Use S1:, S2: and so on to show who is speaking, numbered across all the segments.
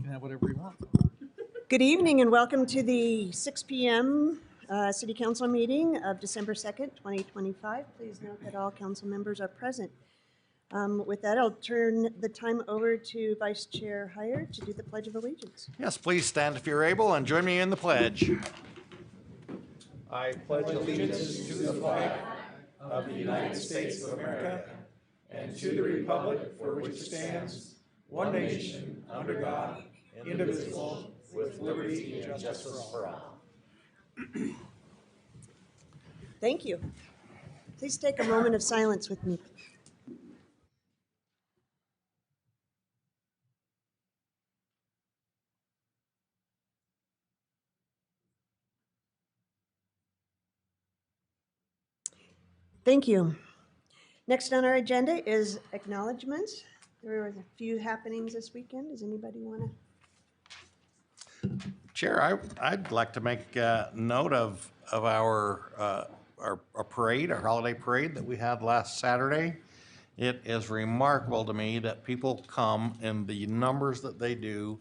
S1: can have whatever you want.
S2: Good evening and welcome to the 6 p.m. City Council meeting of December 2nd, 2025. Please note that all council members are present. With that, I'll turn the time over to Vice Chair Heyer to do the Pledge of Allegiance.
S3: Yes, please stand if you're able and join me in the pledge. I pledge allegiance to the flag of the United States of America and to the republic for which it stands, one nation, under God, indivisible, with liberty and justice for all.
S2: Thank you. Please take a moment of silence with me. Thank you. Next on our agenda is acknowledgements. There were a few happenings this weekend. Does anybody want to?
S3: Chair, I'd like to make note of our parade, our holiday parade that we had last Saturday. It is remarkable to me that people come in the numbers that they do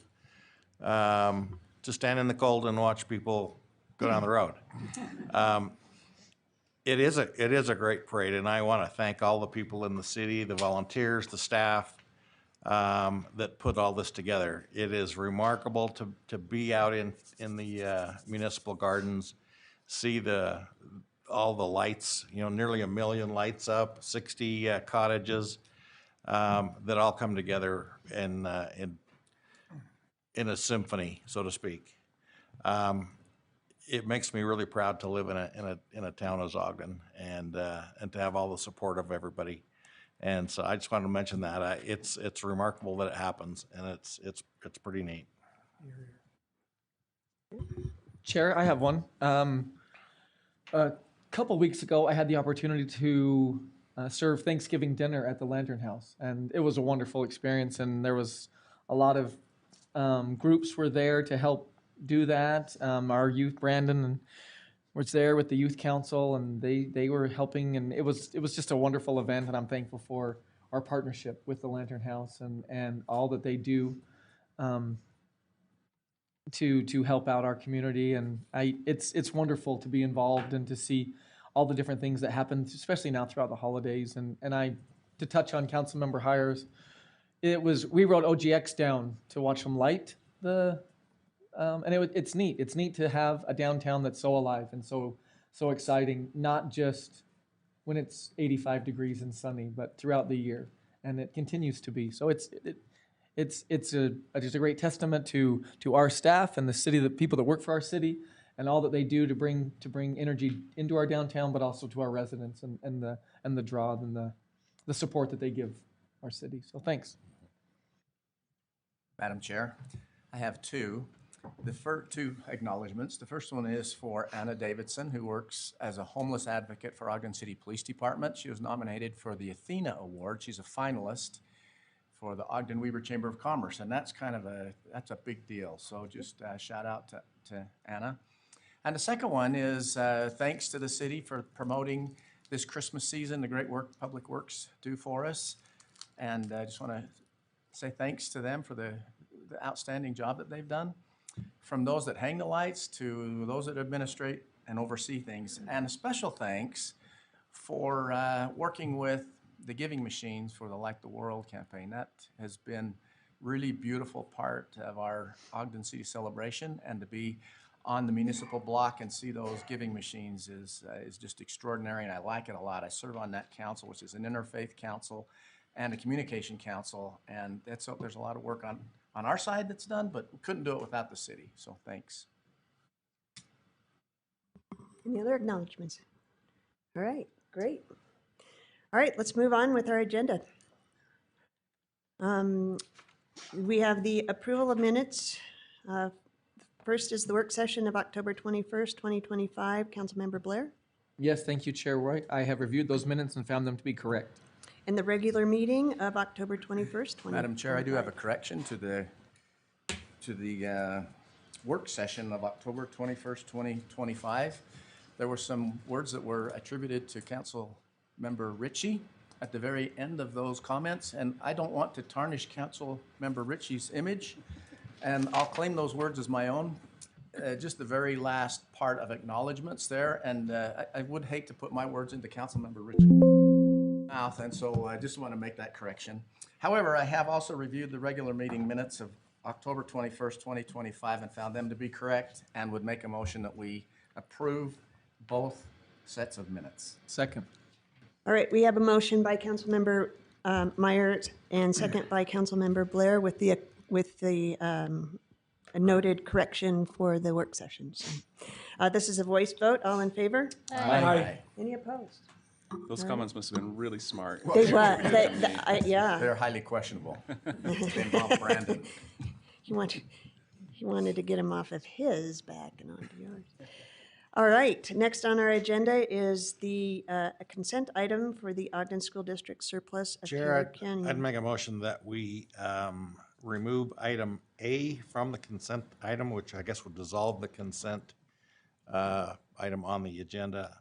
S3: to stand in the cold and watch people go down the road. It is a great parade, and I want to thank all the people in the city, the volunteers, the staff that put all this together. It is remarkable to be out in the municipal gardens, see all the lights, nearly 1 million lights up, 60 cottages that all come together in a symphony, so to speak. It makes me really proud to live in a town as Ogden and to have all the support of everybody. And so I just wanted to mention that it's remarkable that it happens, and it's pretty neat.
S1: Chair, I have one. A couple weeks ago, I had the opportunity to serve Thanksgiving dinner at the Lantern House, and it was a wonderful experience. And there was a lot of groups were there to help do that. Our youth, Brandon, was there with the youth council, and they were helping, and it was just a wonderful event. And I'm thankful for our partnership with the Lantern House and all that they do to help out our community. And it's wonderful to be involved and to see all the different things that happen, especially now throughout the holidays. And to touch on Councilmember Hires, we rode OGX down to watch them light the. And it's neat. It's neat to have a downtown that's so alive and so exciting, not just when it's 85 degrees and sunny, but throughout the year, and it continues to be. So it's just a great testament to our staff and the city, the people that work for our city, and all that they do to bring energy into our downtown, but also to our residents and the draw and the support that they give our city. So thanks,
S4: Madam Chair. I have two. Two acknowledgements. The first one is for Anna Davidson, who works as a homeless advocate for Ogden City Police Department. She was nominated for the Athena Award. She's a finalist for the Ogden Weber Chamber of Commerce, and that's that's a big deal. So just shout out to Anna. And the second one is thanks to the city for promoting this Christmas season, the great work Public Works do for us. And I just want to say thanks to them for the outstanding job that they've done. From those that hang the lights to those that administrate and oversee things. And a special thanks for working with the giving machines for the Like the World campaign. That has been really beautiful part of our Ogden City celebration, and to be on the municipal block and see those giving machines is just extraordinary, and I like it a lot. I serve on that council, which is an interfaith council and a communication council, and there's a lot of work on our side that's done, but we couldn't do it without the city, so thanks.
S2: Any other acknowledgements? All right, great. All right, let's move on with our agenda. We have the approval of minutes. First is the work session of October 21st, 2025. Councilmember Blair.
S1: Yes, thank you, Chair White. I have reviewed those minutes and found them to be correct.
S2: And the regular meeting of October 21st, 2025.
S4: Madam Chair, I do have a correction to the work session of October 21st, 2025. There were some words that were attributed to Council Member Ritchie at the very end of those comments, and I don't want to tarnish Council Member Ritchie's image And I'll claim those words as my own. Just the very last part of acknowledgements there, and I would hate to put my words into Councilmember Richard's mouth, and so I just want to make that correction. However, I have also reviewed the regular meeting minutes of October 21st, 2025, and found them to be correct, and would make a motion that we approve both sets of minutes.
S1: Second.
S2: All right, we have a motion by Councilmember Myers and second by Councilmember Blair with the a noted correction for the work sessions. This is a voice vote. All in favor?
S4: Aye.
S2: Any opposed?
S5: Those comments must have been really smart.
S2: They were, yeah.
S4: They're highly questionable. They involve branding.
S2: He wanted to get him off of his back and onto yours. All right, next on our agenda is the a consent item for the Ogden School District surplus of Taylor
S3: Jared,
S2: Canyon.
S3: I'd make a motion that we remove item A from the consent item, which I guess would dissolve the consent item on the agenda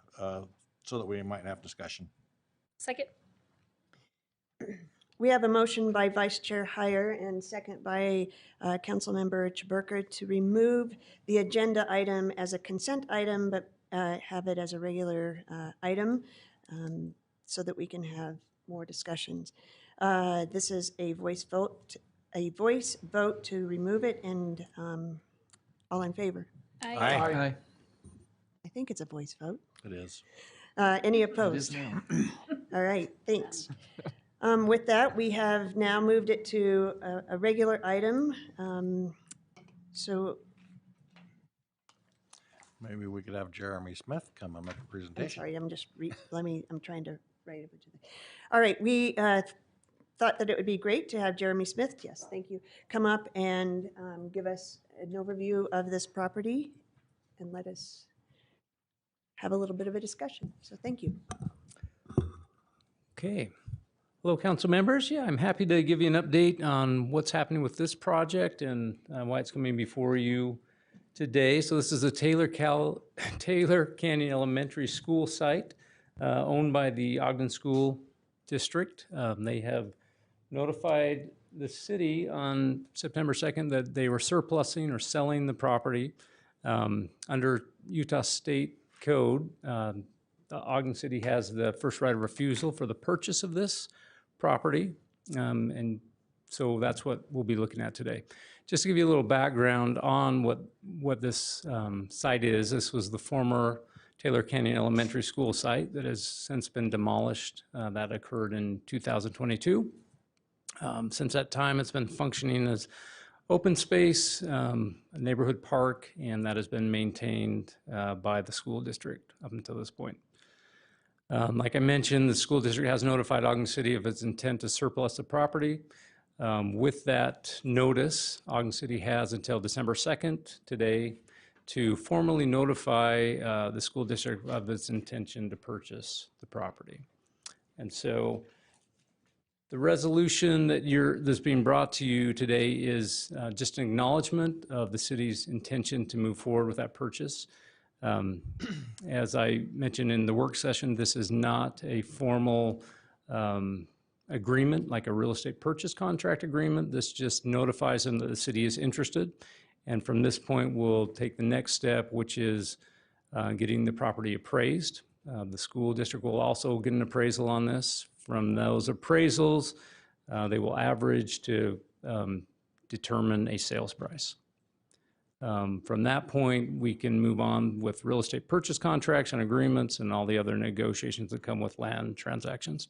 S3: so that we might have discussion.
S6: Second.
S2: We have a motion by Vice Chair Heyer and second by Councilmember Chaburka to remove the agenda item as a consent item, but have it as a regular item so that we can have more discussions. This is a voice vote to remove it, and all in favor?
S6: Aye.
S1: Aye.
S2: I think it's a voice vote.
S3: It is.
S2: Any opposed? All right, thanks. With that, we have now moved it to a regular item. So,
S3: Maybe we could have Jeremy Smith come and make a
S2: I'm
S3: presentation.
S2: sorry, I'm just, I'm trying to write it. All right, we thought that it would be great to have Jeremy Smith, yes, thank you, come up and give us an overview of this property and let us have a little bit of a discussion. So thank you.
S7: Okay. Hello, council members. Yeah, I'm happy to give you an update on what's happening with this project and why it's coming before you today. So this is the Taylor Canyon Elementary School site owned by the Ogden School District. They have notified the city on September 2nd that they were surplusing or selling the property. Under Utah State Code, Ogden City has the first right of refusal for the purchase of this property, and so that's what we'll be looking at today. Just to give you a little background on what this site is, this was the former Taylor Canyon Elementary School site that has since been demolished. That occurred in 2022. Since that time, it's been functioning as open space, a neighborhood park, and that has been maintained by the school district up until this point. Like I mentioned, the school district has notified Ogden City of its intent to surplus the property. With that notice, Ogden City has until December 2nd, today, to formally notify the school district of its intention to purchase the property. And so the resolution that's being brought to you today is just an acknowledgement of the city's intention to move forward with that purchase. As I mentioned in the work session, this is not a formal agreement like a real estate purchase contract agreement. This just notifies them that the city is interested. And from this point, we'll take the next step, which is getting the property appraised. The school district will also get an appraisal on this. From those appraisals, they will average to determine a sales price. From that point, we can move on with real estate purchase contracts and agreements and all the other negotiations that come with land transactions.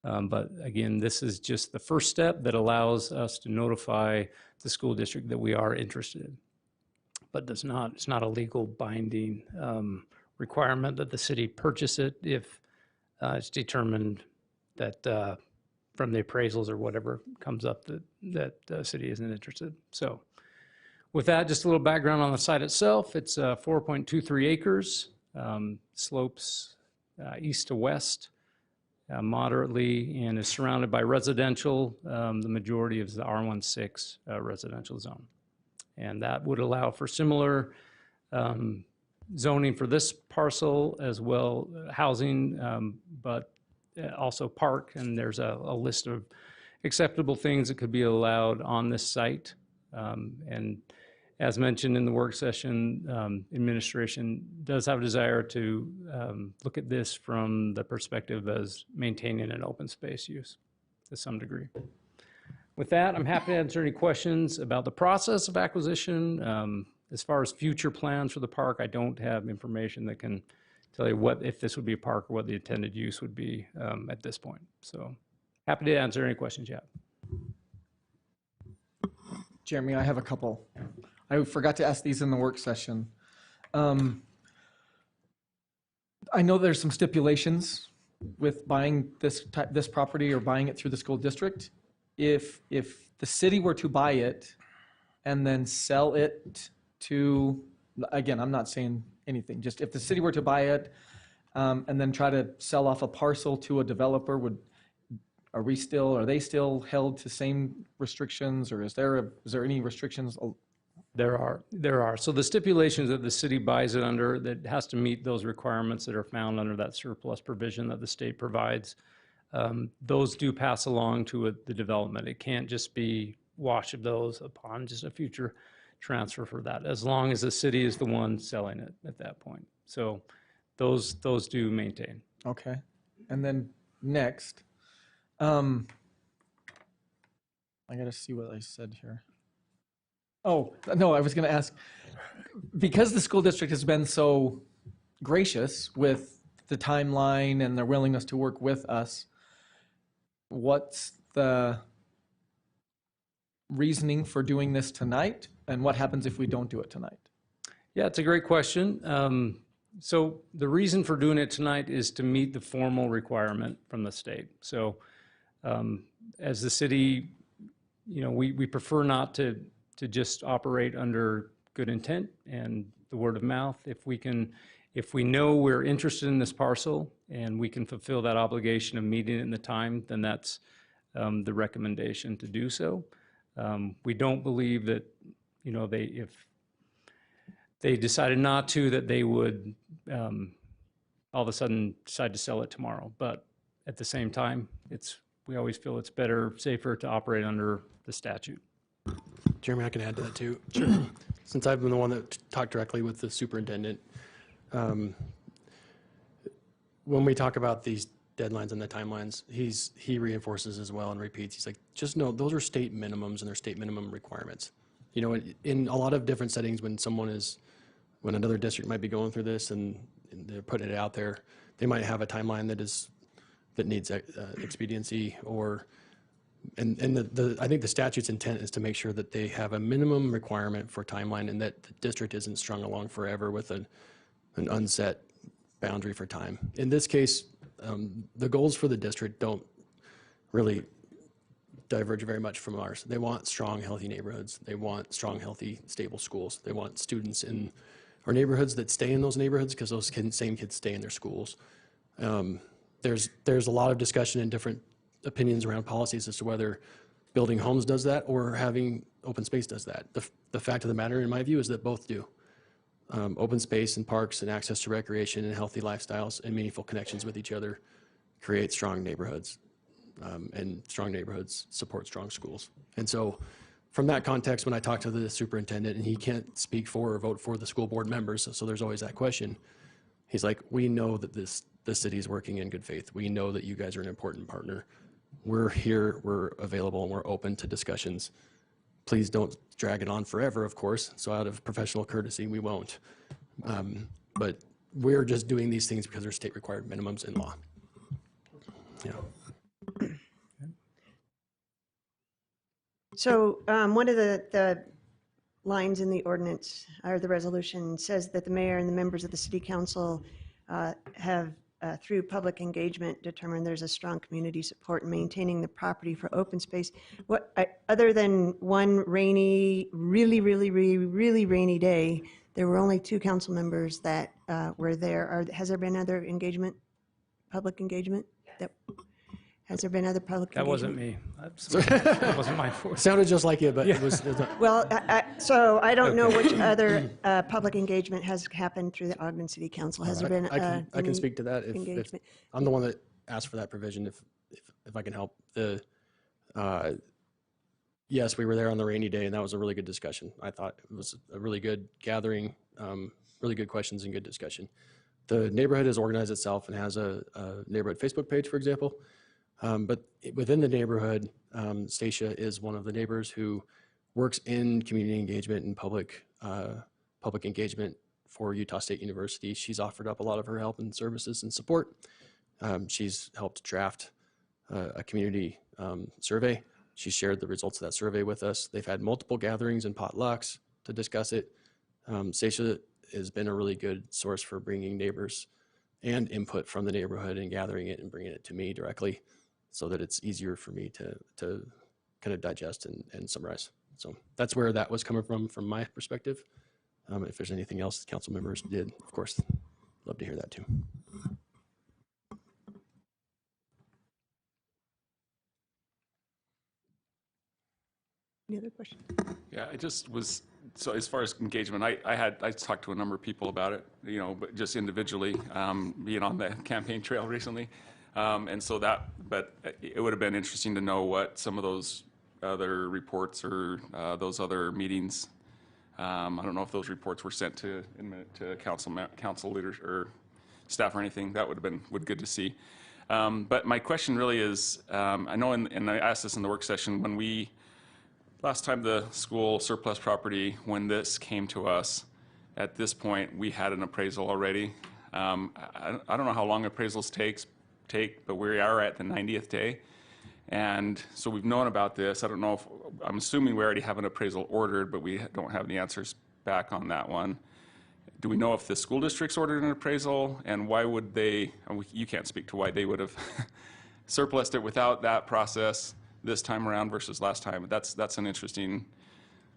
S7: But again, this is just the first step that allows us to notify the school district that we are interested. But it's not a legal binding requirement that the city purchase it if it's determined that from the appraisals or whatever comes up that the city isn't interested. So with that, just a little background on the site itself. It's 4.23 acres, slopes east to west moderately, and is surrounded by residential. The majority is the R16 residential zone. And that would allow for similar zoning for this parcel as well, housing, but also park. And there's a list of acceptable things that could be allowed on this site. And as mentioned in the work session, administration does have a desire to look at this from the perspective as maintaining an open space use to some degree. With that, I'm happy to answer any questions about the process of acquisition. As far as future plans for the park, I don't have information that can tell you what, if this would be a park or what the intended use would be at this point. So happy to answer any questions you have.
S1: Jeremy, I have a couple. I forgot to ask these in the work session. I know there's some stipulations with buying this property or buying it through the school district. If the city were to buy it and then sell it to, again, I'm not saying anything, just if the city were to buy it and then try to sell off a parcel to a developer, are they still held to same restrictions, or is there any restrictions?
S7: There are. So the stipulations that the city buys it under, that has to meet those requirements that are found under that surplus provision that the state provides. Those do pass along to the development. It can't just be wash of those upon just a future transfer for that, as long as the city is the one selling it at that point. So those do maintain.
S1: Okay. And then next, I got to see what I said here. Oh, no, I was going to ask, because the school district has been so gracious with the timeline and their willingness to work with us, what's the reasoning for doing this tonight, and what happens if we don't do it tonight?
S7: Yeah, it's a great question. So the reason for doing it tonight is to meet the formal requirement from the state. So as the city, we prefer not to just operate under good intent and the word of mouth. If we know we're interested in this parcel and we can fulfill that obligation of meeting it in the time, then that's the recommendation to do so. We don't believe that, if they decided not to, that they would all of a sudden decide to sell it tomorrow. But at the same time, we always feel it's better, safer to operate under the statute.
S6: Jeremy, I can add to that too. Since I've been the one that talked directly with the superintendent, when we talk about these deadlines and the timelines, he reinforces as well and repeats. He's like, just know those are state minimums and they're state minimum requirements. In a lot of different settings, when another district might be going through this and they're putting it out there, they might have a timeline that needs expediency I think the statute's intent is to make sure that they have a minimum requirement for timeline and that the district isn't strung along forever with an unset boundary for time. In this case, the goals for the district don't really diverge very much from ours. They want strong, healthy neighborhoods. They want strong, healthy, stable schools. They want students in our neighborhoods that stay in those neighborhoods because those same kids stay in their schools. There's a lot of discussion and different opinions around policies as to whether building homes does that or having open space does that. The fact of the matter, in my view, is that both do. Open space and parks and access to recreation and healthy lifestyles and meaningful connections with each other create strong neighborhoods, and strong neighborhoods support strong schools. And so from that context, when I talk to the superintendent, and he can't speak for or vote for the school board members, so there's always that question, he's like, we know that the city is working in good faith. We know that you guys are an important partner. We're here, we're available, and we're open to discussions. Please don't drag it on forever, of course. So out of professional courtesy, we won't. But we're just doing these things because they're state required minimums in law. Yeah.
S2: So one of the lines in the ordinance or the resolution says that the mayor and the members of the city council have through public engagement determined there's a strong community support in maintaining the property for open space. Other than one rainy, really rainy day, there were only 2 council members that were there. Has there been other engagement, public engagement? Has there been other public
S7: That
S2: engagement?
S7: wasn't me. That wasn't my forte.
S6: Sounded just like you, but it was
S2: Well, so I don't know which other public engagement has happened through the Ogden City Council. Has there been
S6: I can
S2: any
S6: speak to that if
S2: engagement?
S6: I'm the one that asked for that provision. If I can help, Yes, we were there on the rainy day, and that was a really good discussion. I thought it was a really good gathering, really good questions and good discussion. The neighborhood has organized itself and has a neighborhood Facebook page, for example. But within the neighborhood, Stacia is one of the neighbors who works in community engagement and public engagement for Utah State University. She's offered up a lot of her help and services and support. She's helped draft a community survey. She shared the results of that survey with us. They've had multiple gatherings and potlucks to discuss it. Stacia has been a really good source for bringing neighbors and input from the neighborhood and gathering it and bringing it to me directly so that it's easier for me to kind of digest and summarize. So that's where that was coming from my perspective. If there's anything else the council members did, of course, love to hear that too.
S2: Any other questions?
S5: Yeah, I just was, so as far as engagement, I talked to a number of people about it, you know, but just individually, being on the campaign trail recently. And so but it would have been interesting to know what some of those other reports or those other meetings, I don't know if those reports were sent to council leaders or staff or anything. That would have been good to see. But my question really is, I know, and I asked this in the work session, when last time the school surplus property, when this came to us, at this point, we had an appraisal already. I don't know how long appraisals take, but we are at the 90th day. And so we've known about this. I don't know if, I'm assuming we already have an appraisal ordered, but we don't have the answers back on that one. Do we know if the school district's ordered an appraisal, and why would they, you can't speak to why they would have surplused it without that process this time around versus last time. That's an interesting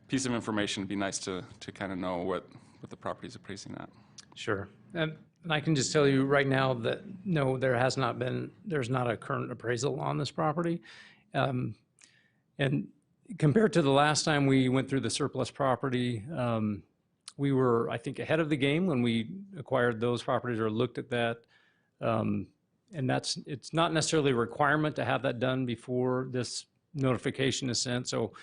S5: piece of information. It'd be nice to kind of know what the property's appraising at.
S7: Sure. And I can just tell you right now that no, there's not a current appraisal on this property. And compared to the last time we went through the surplus property, we were, I think, ahead of the game when we acquired those properties or looked at that. And it's not necessarily a requirement to have that done before this notification is sent. So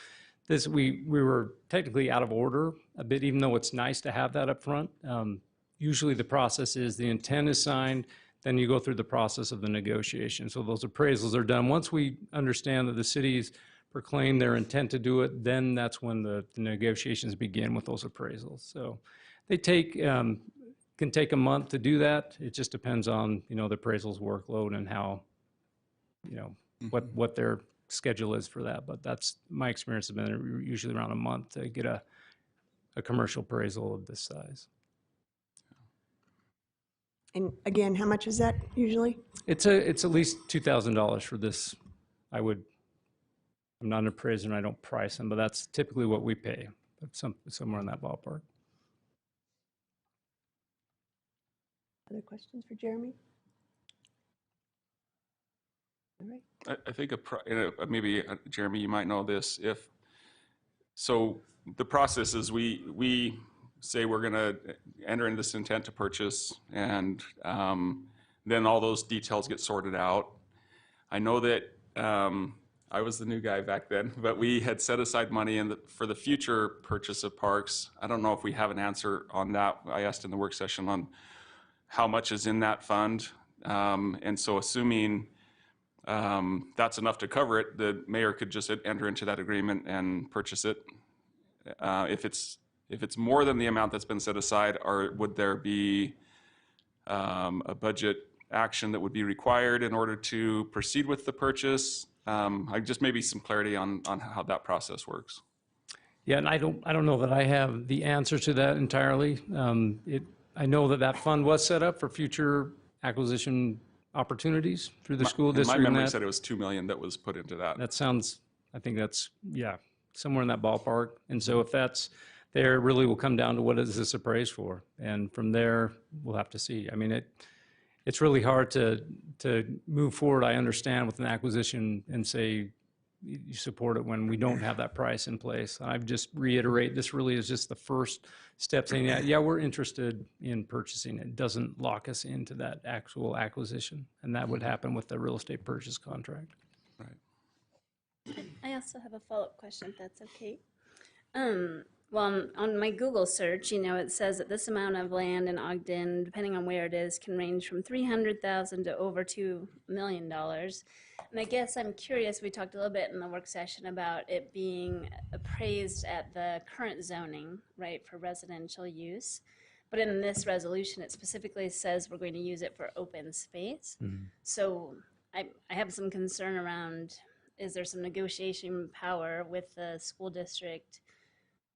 S7: we were technically out of order a bit, even though it's nice to have that up front. Usually the process is the intent is signed, then you go through the process of the negotiation. So those appraisals are done. Once we understand that the cities proclaim their intent to do it, then that's when the negotiations begin with those appraisals. So they can take a month to do that. It just depends on, the appraisal's workload and how, what their schedule is for that. But that's my experience has been usually around a month to get a commercial appraisal of this size.
S2: And again, how much is that usually?
S7: It's at least $2,000 for this. I'm not an appraiser and I don't price them, but that's typically what we pay. Somewhere in that ballpark.
S2: Other questions for Jeremy? All right.
S5: I think maybe Jeremy, you might know this. So the process is we say we're going to enter into this intent to purchase, and then all those details get sorted out. I know that I was the new guy back then, but we had set aside money for the future purchase of parks. I don't know if we have an answer on that. I asked in the work session on how much is in that fund. And so assuming that's enough to cover it, the mayor could just enter into that agreement and purchase it. If it's more than the amount that's been set aside, would there be a budget action that would be required in order to proceed with the purchase? Just maybe some clarity on how that process works.
S7: Yeah, and I don't know that I have the answer to that entirely. I know that fund was set up for future acquisition opportunities through the school district.
S5: My memory said it was $2 million that was put into that.
S7: That sounds, I think that's, somewhere in that ballpark. And so if that's there, it really will come down to what is this appraised for? And from there, we'll have to see. I mean, it's really hard to move forward, I understand, with an acquisition and say you support it when we don't have that price in place. I've just reiterate, this really is just the first step saying, yeah, we're interested in purchasing. It doesn't lock us into that actual acquisition. And that would happen with the real estate purchase contract.
S5: Right.
S8: I I also have a follow-up question, if that's okay. Well, on my Google search, it says that this amount of land in Ogden, depending on where it is, can range from $300,000 to over $2 million. And I guess I'm curious, we talked a little bit in the work session about it being appraised at the current zoning, right, for residential use. But in this resolution, it specifically says we're going to use it for open space. So I have some concern around, is there some negotiation power with the school district?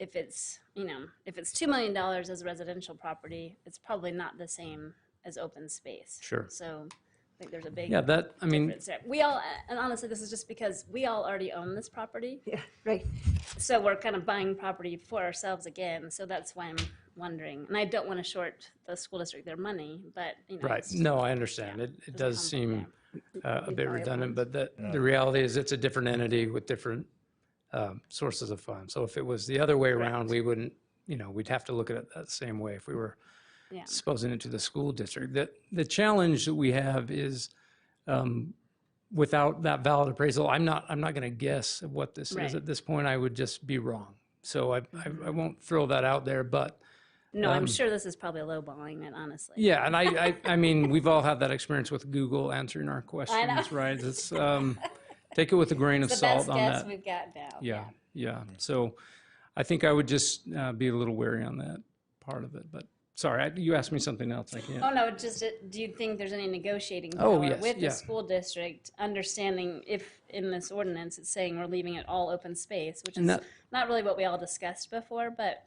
S8: If it's, if it's $2 million as residential property, it's probably not the same as open space.
S7: Sure.
S8: So I think there's a big
S7: Yeah,
S8: difference there. We all, and honestly, this is just because we all already own this property.
S2: Yeah, right.
S8: So we're kind of buying property for ourselves again. So that's why I'm wondering. And I don't want to short the school district their money, but,
S7: right.
S8: it's-
S7: No, I understand.
S8: yeah,
S7: It
S8: there's a
S7: does
S8: conflict
S7: seem a bit
S2: valuable.
S7: redundant, but the reality is it's a different entity with different sources of funds. So if it was the other way around, we wouldn't, we'd have to look at it that same way if we were
S8: Yeah.
S7: disposing it to the school district. The challenge that we have is without that valid appraisal, I'm not going to guess what this
S8: Right.
S7: is at this point. I would just be wrong. So I won't throw that out there, but
S8: No, I'm sure this is probably lowballing it, honestly.
S7: yeah, and I mean, we've all had that experience with Google answering our questions, right? It's take it with a grain of
S8: It's the
S7: salt
S8: best
S7: on
S8: guess
S7: that.
S8: we've got now.
S7: Yeah. So I think I would just be a little wary on that part of it. But sorry, you asked me something else. I can't.
S8: Oh, no, do you think there's any negotiating
S7: Oh,
S8: power
S7: yes,
S8: with
S7: yeah.
S8: the school district, understanding if in this ordinance it's saying we're leaving it all open space, which is
S7: And that-
S8: not really what we all discussed before, but.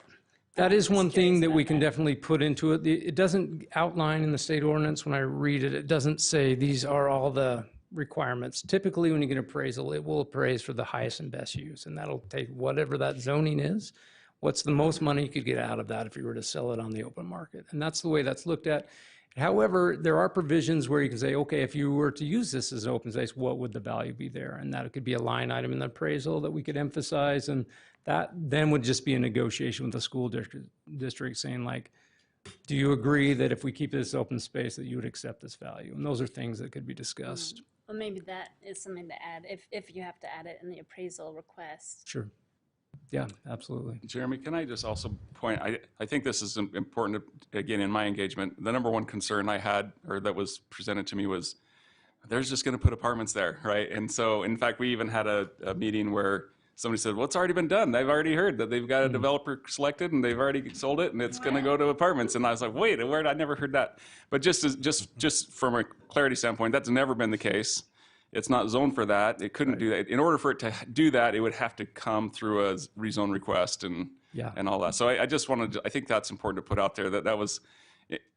S7: That is
S8: just
S7: one thing
S8: curious
S7: that we
S8: about
S7: can
S8: that.
S7: definitely put into it. It doesn't outline in the state ordinance when I read it. It doesn't say these are all the requirements. Typically, when you get appraisal, it will appraise for the highest and best use, and that'll take whatever that zoning is. What's the most money you could get out of that if you were to sell it on the open market? And that's the way that's looked at. However, there are provisions where you can say, okay, if you were to use this as an open space, what would the value be there? And that could be a line item in the appraisal that we could emphasize. And that then would just be a negotiation with the school district saying like, do you agree that if we keep this open space that you would accept this value? And those are things that could be discussed.
S8: Well, maybe that is something to add, if you have to add it in the appraisal request.
S7: Sure. Yeah, absolutely.
S5: Jeremy, can I just also point, I think this is important, again, in my engagement. The number one concern I had, or that was presented to me was, they're just going to put apartments there, right? And so, in fact, we even had a meeting where somebody said, well, it's already been done. They've already heard that they've got a developer selected and they've already sold it and it's going to go to apartments. And I was like, wait, where? I never heard that. But just from a clarity standpoint, that's never been the case. It's not zoned for that. It couldn't do that. In order for it to do that, it would have to come through a rezone request and all that. So I just wanted to, I think that's important to put out there that was,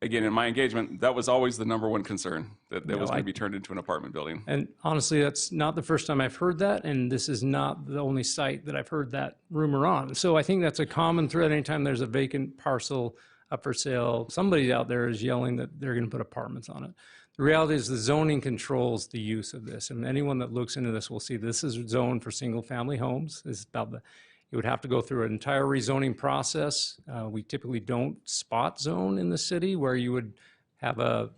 S5: again, in my engagement, that was always the number one concern, that was going to be turned into an apartment building.
S7: And honestly, that's not the first time I've heard that, and this is not the only site that I've heard that rumor on. So I think that's a common thread. Anytime there's a vacant parcel up for sale, somebody out there is yelling that they're going to put apartments on it. The reality is the zoning controls the use of this, and anyone that looks into this will see this is zoned for single-family homes. It's about you would have to go through an entire rezoning process. We typically don't spot zone in the city where you would have a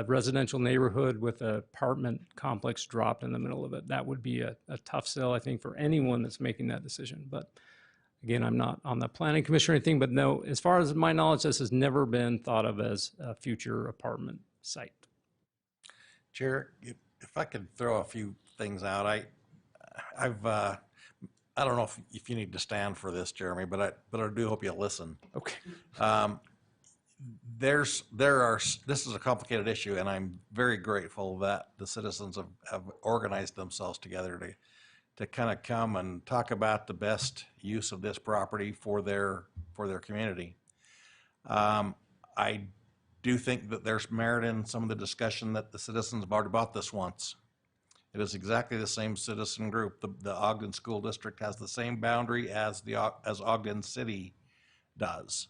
S7: residential neighborhood with an apartment complex dropped in the middle of it. That would be a tough sell, I think, for anyone that's making that decision. But again, I'm not on the planning commission or anything, but no, as far as my knowledge, this has never been thought of as a future apartment site.
S3: Chair, if I could throw a few things out, I don't know if you need to stand for this, Jeremy, but I do hope you listen.
S7: Okay.
S3: This is a complicated issue, and I'm very grateful that the citizens have organized themselves together to kind of come and talk about the best use of this property for their community. I do think that there's merit in some of the discussion that the citizens have already bought this once. It is exactly the same citizen group. The Ogden School District has the same boundary as Ogden City does.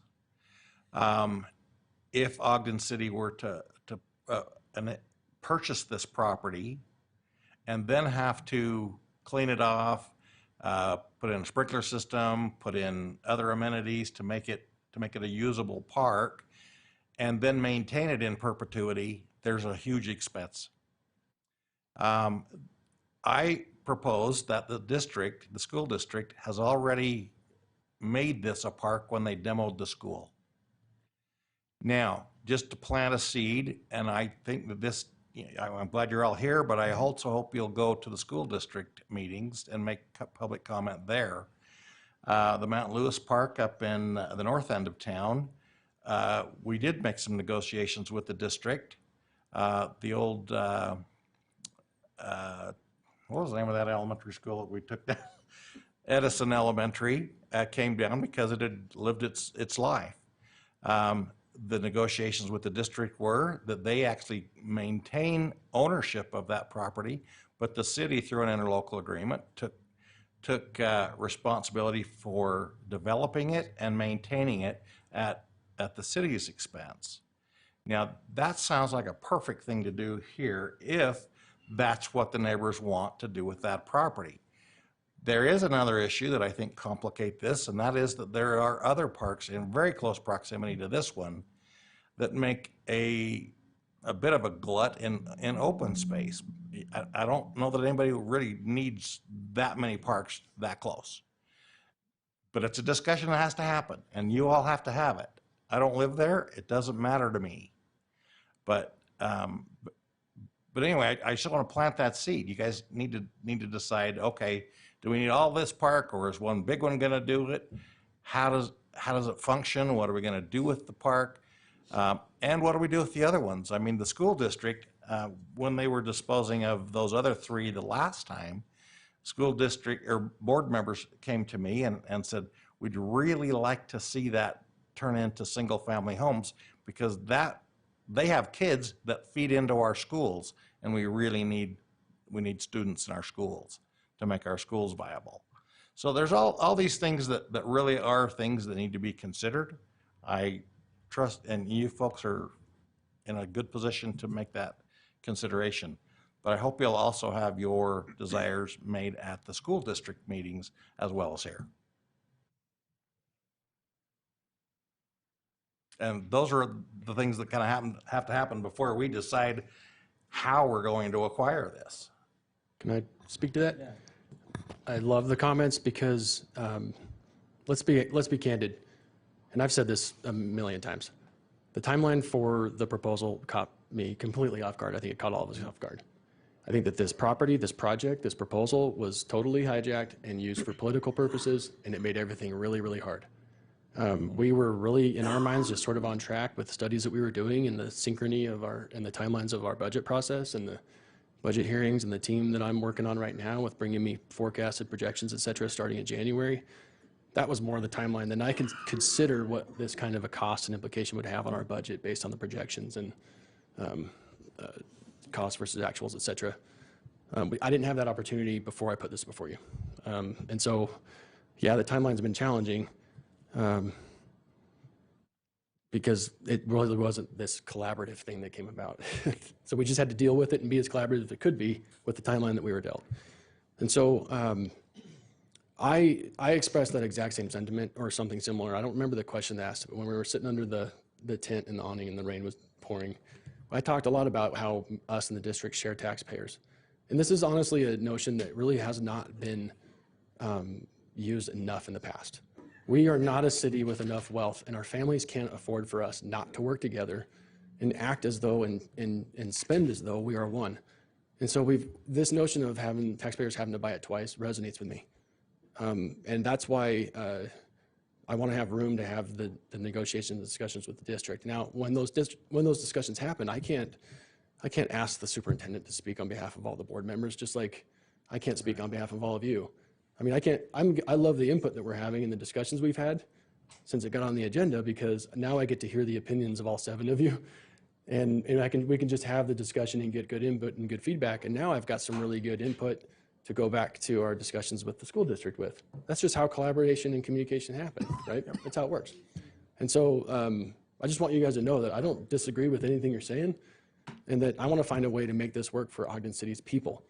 S3: If Ogden City were to purchase this property and then have to clean it off, put in a sprinkler system, put in other amenities to make it a usable park, and then maintain it in perpetuity, there's a huge expense. I proposed that the school district has already made this a park when they demoed the school. Now, just to plant a seed, and I think that this, I'm glad you're all here, but I also hope you'll go to the school district meetings and make public comment there. The Mount Lewis Park up in the north end of town, we did make some negotiations with the district. The old, what was the name of that elementary school that we took down? Edison Elementary came down because it had lived its life. The negotiations with the district were that they actually maintain ownership of that property, but the city, through an interlocal agreement, took responsibility for developing it and maintaining it at the city's expense. Now, that sounds like a perfect thing to do here if that's what the neighbors want to do with that property. There is another issue that I think complicate this, and that is that there are other parks in very close proximity to this one that make a bit of a glut in open space. I don't know that anybody really needs that many parks that close. But it's a discussion that has to happen, and you all have to have it. I don't live there. It doesn't matter to me. But anyway, I just want to plant that seed. You guys need to decide, okay, do we need all this park, or is one big one going to do it? How does it function? What are we going to do with the park? And what do we do with the other ones? I mean, the school district, when they were disposing of those other three the last time, school district or board members came to me and said, we'd really like to see that turn into single family homes, because they have kids that feed into our schools, and we really need students in our schools to make our schools viable. So there's all these things that really are things that need to be considered. I trust, and you folks are in a good position to make that consideration. But I hope you'll also have your desires made at the school district meetings as well as here. And those are the things that kind of have to happen before we decide how we're going to acquire this.
S6: Can I speak to that? Yeah. I love the comments because let's be candid, and I've said this a million times. The timeline for the proposal caught me completely off guard. I think it caught all of us off guard. I think that this property, this project, this proposal was totally hijacked and used for political purposes, and it made everything really, really hard. We were really, in our minds, just sort of on track with studies that we were doing and the synchrony of and the timelines of our budget process and the budget hearings and the team that I'm working on right now with bringing me forecasted projections, et cetera, starting in January. That was more the timeline than I can consider what this kind of a cost and implication would have on our budget based on the projections and cost versus actuals, et cetera. I didn't have that opportunity before I put this before you. And so, yeah, the timeline's been challenging. Because it really wasn't this collaborative thing that came about. So we just had to deal with it and be as collaborative as it could be with the timeline that we were dealt. And so I expressed that exact same sentiment or something similar. I don't remember the question asked, but when we were sitting under the tent and the awning and the rain was pouring, I talked a lot about how us and the district share taxpayers. And this is honestly a notion that really has not been used enough in the past. We are not a city with enough wealth, and our families can't afford for us not to work together and act as though and spend as though we are one. And so this notion of having taxpayers having to buy it twice resonates with me. And that's why I want to have room to have the negotiations and discussions with the district. Now, when those discussions happen, I can't ask the superintendent to speak on behalf of all the board members, just like I can't speak on behalf of all of you. I mean, I love the input that we're having and the discussions we've had since it got on the agenda, because now I get to hear the opinions of all 7 of you, and we can just have the discussion and get good input and good feedback. And now I've got some really good input to go back to our discussions with the school district with. That's just how collaboration and communication happen, right? That's how it works. And so I just want you guys to know that I don't disagree with anything you're saying, and that I want to find a way to make this work for Ogden City's people.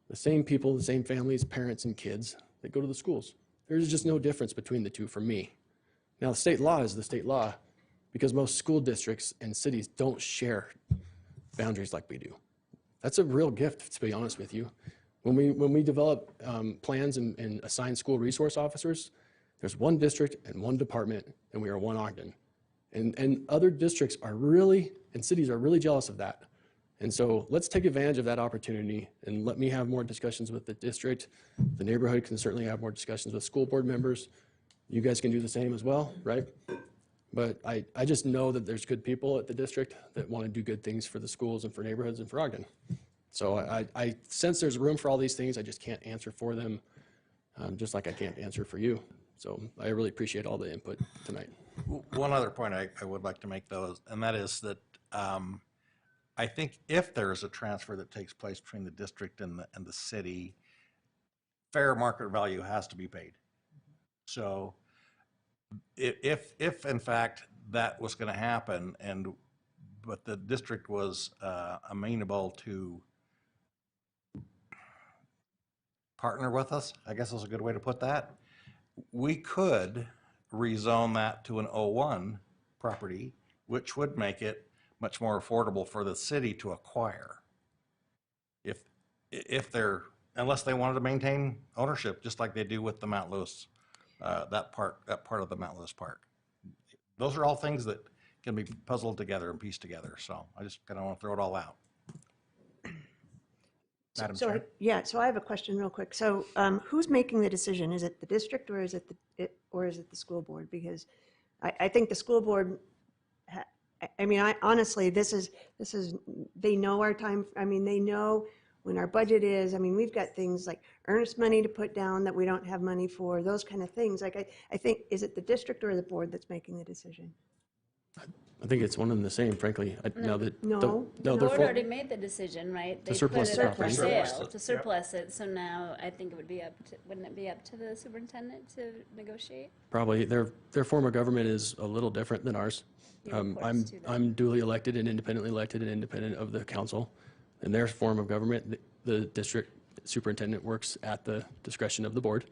S6: The same people, the same families, parents, and kids that go to the schools. There's just no difference between the two for me. Now, the state law is the state law because most school districts and cities don't share boundaries like we do. That's a real gift, to be honest with you. When we develop plans and assign school resource officers, there's one district and one department, and we are one Ogden. And other districts are really, and cities are really jealous of that. And so let's take advantage of that opportunity and let me have more discussions with the district. The neighborhood can certainly have more discussions with school board members. You guys can do the same as well, right? But I just know that there's good people at the district that want to do good things for the schools and for neighborhoods and for Ogden. So I sense there's room for all these things. I just can't answer for them, just like I can't answer for you. So I really appreciate all the input tonight.
S3: One other point I would like to make, though, and that is that I think if there is a transfer that takes place between the district and the city, fair market value has to be paid. So if in fact that was going to happen, but the district was amenable to partner with us, I guess is a good way to put that, we could rezone that to an O1 property, which would make it much more affordable for the city to acquire. If they're, unless they wanted to maintain ownership, just like they do with the Mount Lewis, that part of the Mount Lewis Park. Those are all things that can be puzzled together and pieced together. So I just kind of want to throw it all out.
S4: Madam
S2: So,
S4: Chair?
S2: yeah, so I have a question real quick. So who's making the decision? Is it the district or is it the school board? Because I think the school board, I mean, honestly, this is, they know our time. I mean, they know when our budget is. I mean, we've got things like earnest money to put down that we don't have money for, those kind of things. Like, I think, is it the district or the board that's making the decision?
S6: I think it's one and the same, frankly.
S2: No.
S8: The
S6: they're
S8: board
S6: for-
S8: already made the decision, right? They
S6: surplus
S8: put
S6: the
S8: it up for
S6: property.
S8: sale, to surplus it, so now I think it would be up to, wouldn't it be up to the superintendent to negotiate?
S6: Probably their form of government is a little different than ours.
S8: He reports to them.
S6: I'm duly elected and independently elected and independent of the council. In their form of government, the district superintendent works at the discretion of the board,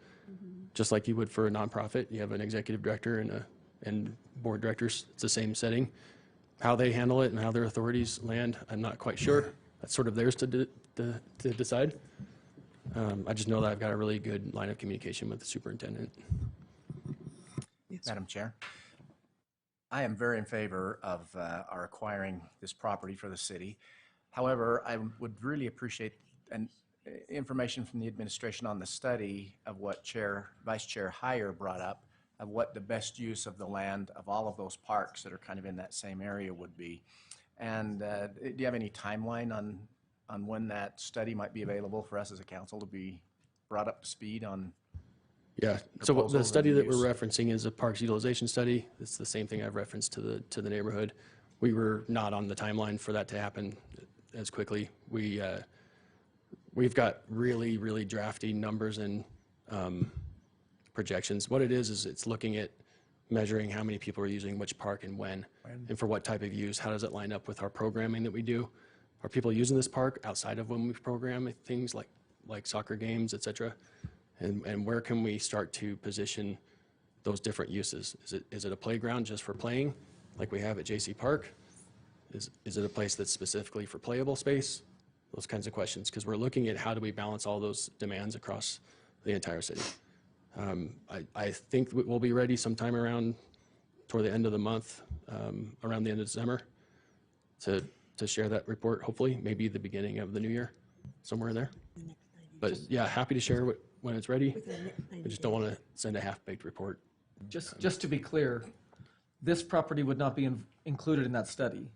S6: just like you would for a nonprofit. You have an executive director and board directors. It's the same setting. How they handle it and how their authorities land, I'm not quite sure. That's sort of theirs to decide. I just know that I've got a really good line of communication with the superintendent.
S4: Madam Chair? I am very in favor of our acquiring this property for the city. However, I would really appreciate information from the administration on the study of what Vice Chair Heyer brought up, of what the best use of the land of all of those parks that are kind of in that same area would be. And do you have any timeline on when that study might be available for us as a council to be brought up to speed on?
S6: Yeah, so the
S4: Proposals
S6: study
S4: and
S6: that we're
S4: use.
S6: referencing is a parks utilization study. It's the same thing I've referenced to the neighborhood. We were not on the timeline for that to happen as quickly. We've got really, really drafty numbers and projections. What it is it's looking at measuring how many people are using which park and when, and for what type of use. How does it line up with our programming that we do? Are people using this park outside of when we program things like soccer games, et cetera? And where can we start to position those different uses? Is it a playground just for playing, like we have at JC Park? Is it a place that's specifically for playable space? Those kinds of questions, because we're looking at how do we balance all those demands across the entire city. I think we'll be ready sometime around toward the end of the month, around the end of December, to share that report, hopefully, maybe the beginning of the new year, somewhere in there. But yeah, happy to share when it's ready. I just don't want to send a half-baked report.
S1: Just to be clear, this property would not be included in that study,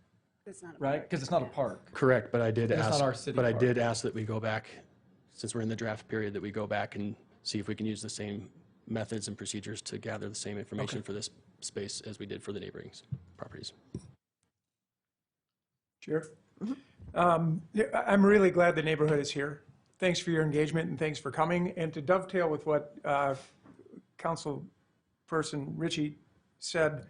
S8: It's not a
S1: right?
S8: park.
S1: Because it's not a park.
S6: Correct, but I did
S1: It's not
S6: ask,
S1: our city
S6: but I
S1: park.
S6: did ask that we go back, since we're in the draft period, that we go back and see if we can use the same methods and procedures to gather the same information for this space as we did for the neighboring properties.
S9: Chair? Yeah, I'm really glad the neighborhood is here. Thanks for your engagement and thanks for coming. And to dovetail with what Councilperson Ritchie said,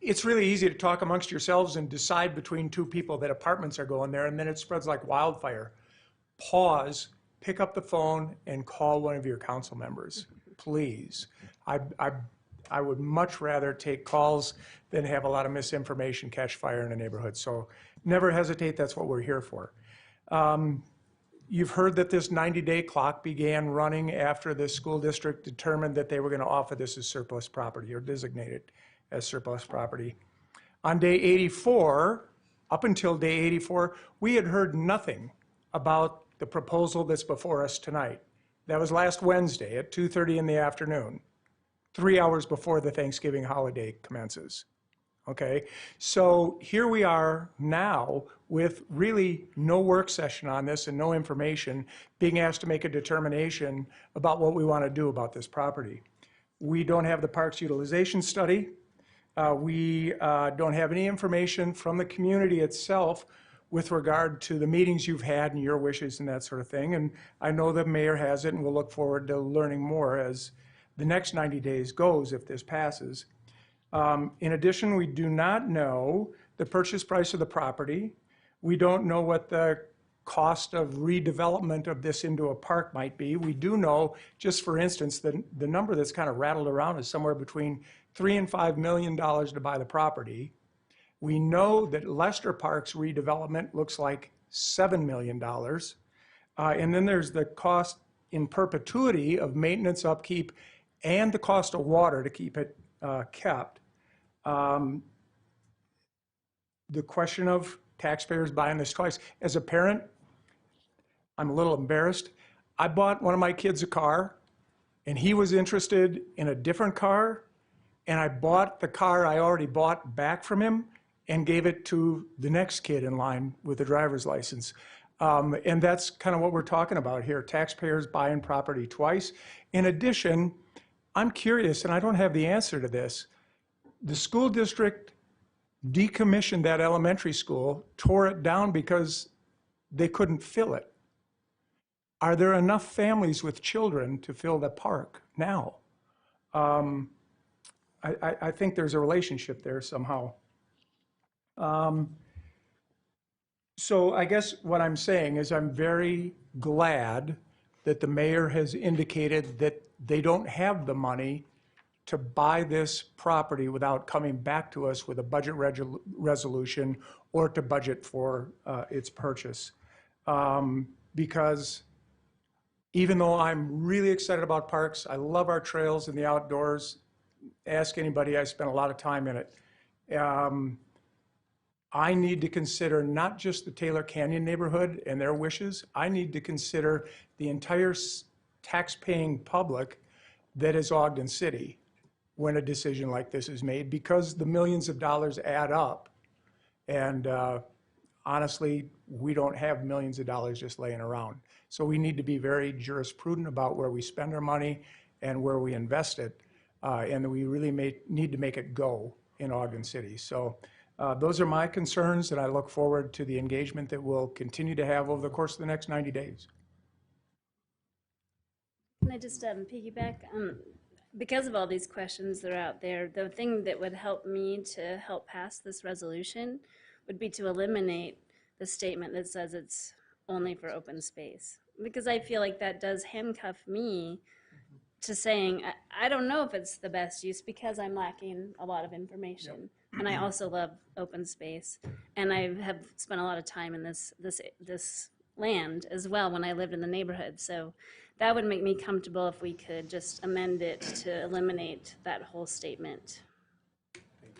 S9: it's really easy to talk amongst yourselves and decide between two people that apartments are going there, and then it spreads like wildfire. Pause, pick up the phone, and call one of your council members, please. I would much rather take calls than have a lot of misinformation catch fire in a neighborhood. So never hesitate, that's what we're here for. You've heard that this 90-day clock began running after the school district determined that they were going to offer this as surplus property or designate it as surplus property. On day 84, up until day 84, we had heard nothing about the proposal that's before us tonight. That was last Wednesday at 2:30 in the afternoon, 3 hours before the Thanksgiving holiday commences. Okay, so here we are now with really no work session on this and no information, being asked to make a determination about what we want to do about this property. We don't have the parks utilization study. We don't have any information from the community itself with regard to the meetings you've had and your wishes and that sort of thing. And I know the mayor has it, and we'll look forward to learning more as the next 90 days goes if this passes. In addition, we do not know the purchase price of the property. We don't know what the cost of redevelopment of this into a park might be. We do know, just for instance, the number that's kind of rattled around is somewhere between $3 and $5 million to buy the property. We know that Lester Park's redevelopment looks like $7 million. And then there's the cost in perpetuity of maintenance, upkeep, and the cost of water to keep it kept. The question of taxpayers buying this twice. As a parent, I'm a little embarrassed. I bought one of my kids a car, and he was interested in a different car, and I bought the car I already bought back from him and gave it to the next kid in line with a driver's license. And that's kind of what we're talking about here, taxpayers buying property twice. In addition, I'm curious, and I don't have the answer to this. The school district decommissioned that elementary school, tore it down because they couldn't fill it. Are there enough families with children to fill the park now? I think there's a relationship there somehow. So I guess what I'm saying is I'm very glad that the mayor has indicated that they don't have the money to buy this property without coming back to us with a budget resolution or to budget for its purchase. Because even though I'm really excited about parks, I love our trails and the outdoors. Ask anybody, I spent a lot of time in it. I need to consider not just the Taylor Canyon neighborhood and their wishes. I need to consider the entire tax-paying public that is Ogden City when a decision like this is made, because the millions of dollars add up. And honestly, we don't have millions of dollars just laying around. So we need to be very jurisprudent about where we spend our money and where we invest it. And we really need to make it go in Ogden City. So those are my concerns, and I look forward to the engagement that we'll continue to have over the course of the next 90 days.
S8: Can I just piggyback? Because of all these questions that are out there, the thing that would help me to help pass this resolution would be to eliminate the statement that says it's only for open space. Because I feel like that does handcuff me to saying, I don't know if it's the best use because I'm lacking a lot of information. Yep. And I also love open space. And I have spent a lot of time in this land as well when I lived in the neighborhood. So that would make me comfortable if we could just amend it to eliminate that whole statement.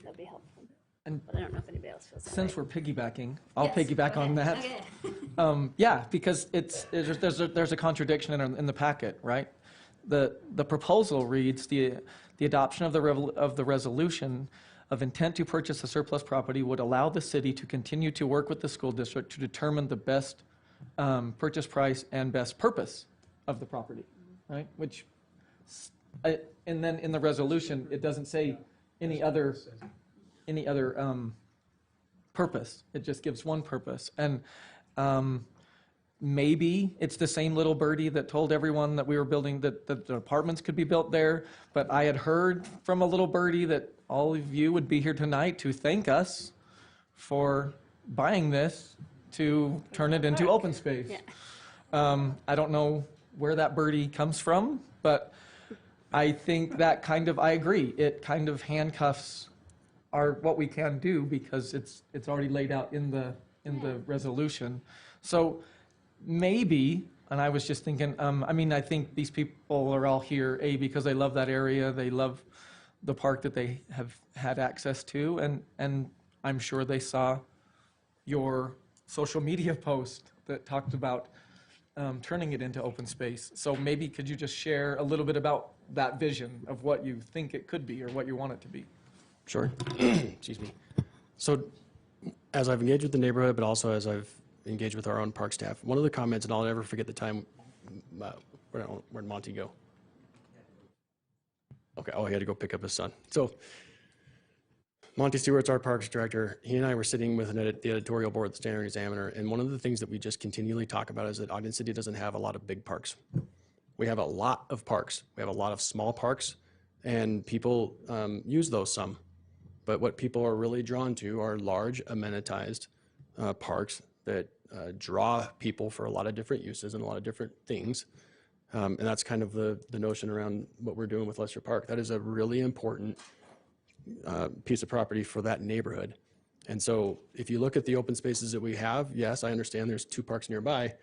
S8: That'd be helpful. But I don't know if anybody else feels that
S1: Since
S8: way.
S1: we're piggybacking, I'll
S8: Yes,
S1: piggyback
S8: go
S1: on that.
S8: ahead.
S1: Yeah, because there's a contradiction in the packet, right? The proposal reads the adoption of the resolution of intent to purchase a surplus property would allow the city to continue to work with the school district to determine the best purchase price and best purpose of the property, right? Which, and then in the resolution, it doesn't say any other purpose. It just gives one purpose. And maybe it's the same little birdie that told everyone that we were building, that the apartments could be built there. But I had heard from a little birdie that all of you would be here tonight to thank us for buying this to turn it into open space.
S8: Yeah.
S1: I don't know where that birdie comes from, but I think that I agree. It kind of handcuffs what we can do because it's already laid out in the resolution. So maybe, and I was just thinking, I mean, I think these people are all here, A, because they love that area, they love the park that they have had access to, and I'm sure they saw your social media post that talked about turning it into open space. So maybe could you just share a little bit about that vision of what you think it could be or what you want it to be?
S6: Sure. Excuse me. So as I've engaged with the neighborhood, but also as I've engaged with our own park staff, one of the comments, and I'll never forget the time, where'd Monty go? Okay, oh, he had to go pick up his son. So Monty Stewart's our parks director. He and I were sitting with the editorial board, the Standard Examiner, and one of the things that we just continually talk about is that Ogden City doesn't have a lot of big parks. We have a lot of parks. We have a lot of small parks, and people use those some. But what people are really drawn to are large, amenitized parks that draw people for a lot of different uses and a lot of different things. And that's kind of the notion around what we're doing with Lester Park. That is a really important piece of property for that neighborhood. And so if you look at the open spaces that we have, yes, I understand there's 2 parks nearby.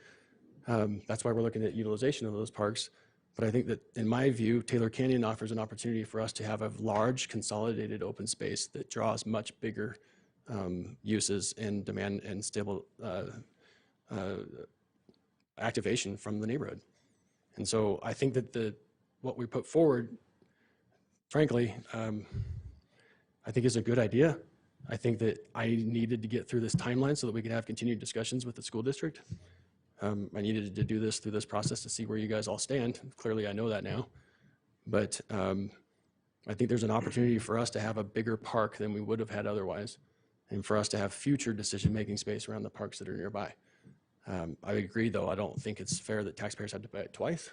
S6: That's why we're looking at utilization of those parks. But I think that, in my view, Taylor Canyon offers an opportunity for us to have a large, consolidated open space that draws much bigger uses and demand and stable activation from the neighborhood. And so I think that what we put forward, frankly, I think is a good idea. I think that I needed to get through this timeline so that we could have continued discussions with the school district. I needed to do this through this process to see where you guys all stand. Clearly, I know that now. But I think there's an opportunity for us to have a bigger park than we would have had otherwise, and for us to have future decision-making space around the parks that are nearby. I agree, though, I don't think it's fair that taxpayers have to pay it twice.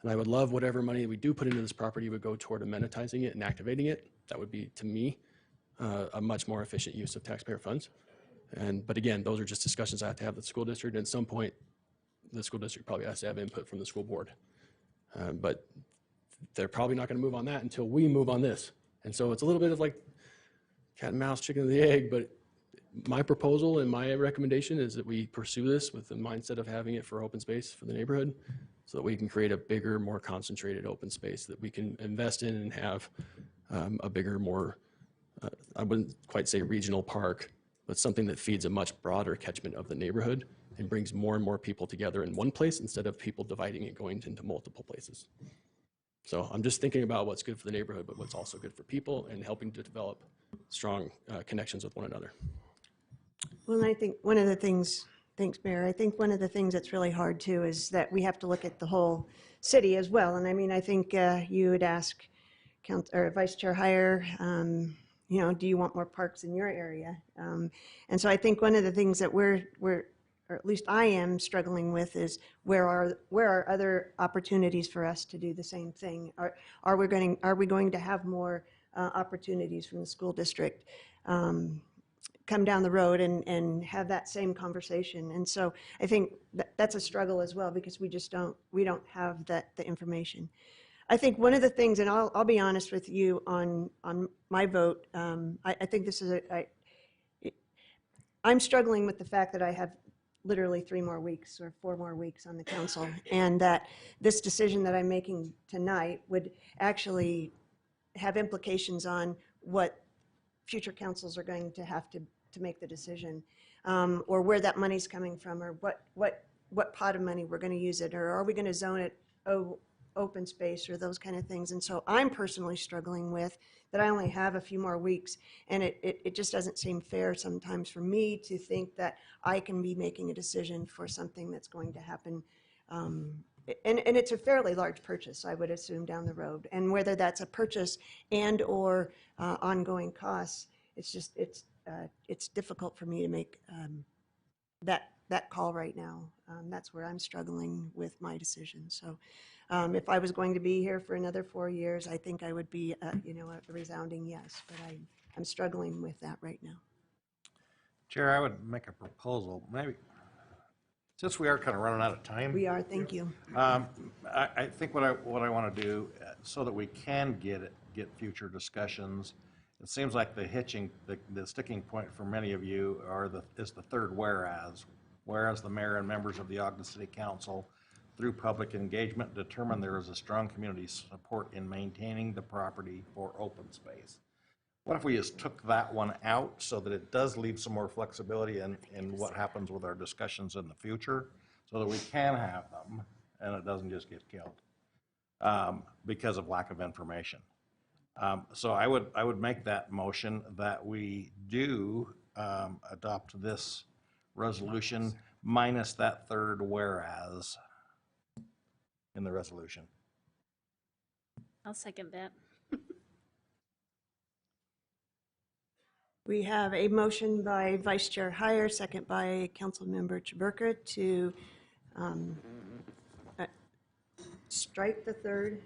S6: And I would love whatever money we do put into this property would go toward amenitizing it and activating it. That would be, to me, a much more efficient use of taxpayer funds. But again, those are just discussions I have to have with the school district. And at some point, the school district probably has to have input from the school board. But they're probably not going to move on that until we move on this. And so it's a little bit of like cat and mouse, chicken and the egg. But my proposal and my recommendation is that we pursue this with the mindset of having it for open space for the neighborhood, so that we can create a bigger, more concentrated open space that we can invest in and have a bigger, more, I wouldn't quite say regional park, but something that feeds a much broader catchment of the neighborhood and brings more and more people together in one place instead of people dividing it going into multiple places. So I'm just thinking about what's good for the neighborhood, but what's also good for people and helping to develop strong connections with one another.
S2: Well, I think one of the things, thanks, Mayor, I think one of the things that's really hard too is that we have to look at the whole city as well. And I mean, I think you would ask Vice Chair Heyer, you know, do you want more parks in your area? And so I think one of the things that we're or at least I am struggling with is where are other opportunities for us to do the same thing? Are we going to have more opportunities from the school district come down the road and have that same conversation? And so I think that's a struggle as well, because we don't have the information. I think one of the things, and I'll be honest with you on my vote, I think this is I'm struggling with the fact that I have literally 3 more weeks or 4 more weeks on the council, and that this decision that I'm making tonight would actually have implications on what future councils are going to have to make the decision, or where that money's coming from, or what pot of money we're going to use it, or are we going to zone it open space, or those kind of things. And so I'm personally struggling with that. I only have a few more weeks, and it just doesn't seem fair sometimes for me to think that I can be making a decision for something that's going to happen. And it's a fairly large purchase, I would assume, down the road. And whether that's a purchase and or ongoing costs, it's difficult for me to make that call right now. That's where I'm struggling with my decision. So if I was going to be here for another 4 years, I think I would be a resounding yes, but I'm struggling with that right now.
S3: Chair, I would make a proposal, maybe, since we are kind of running out of time.
S2: We are, thank you.
S3: I think what I want to do, so that we can get future discussions, it seems like the sticking point for many of you is the third whereas. whereas the mayor and members of the Ogden City Council, through public engagement, determined there is a strong community support in maintaining the property for open space. What if we just took that one out so that it does leave some more flexibility in what happens with our discussions in the future, so that we can have them and it doesn't just get killed because of lack of information? So I would make that motion that we do adopt this resolution minus that third whereas in the resolution.
S8: I'll second that.
S2: We have a motion by Vice Chair Heyer, second by Councilmember Chaburka to strike the third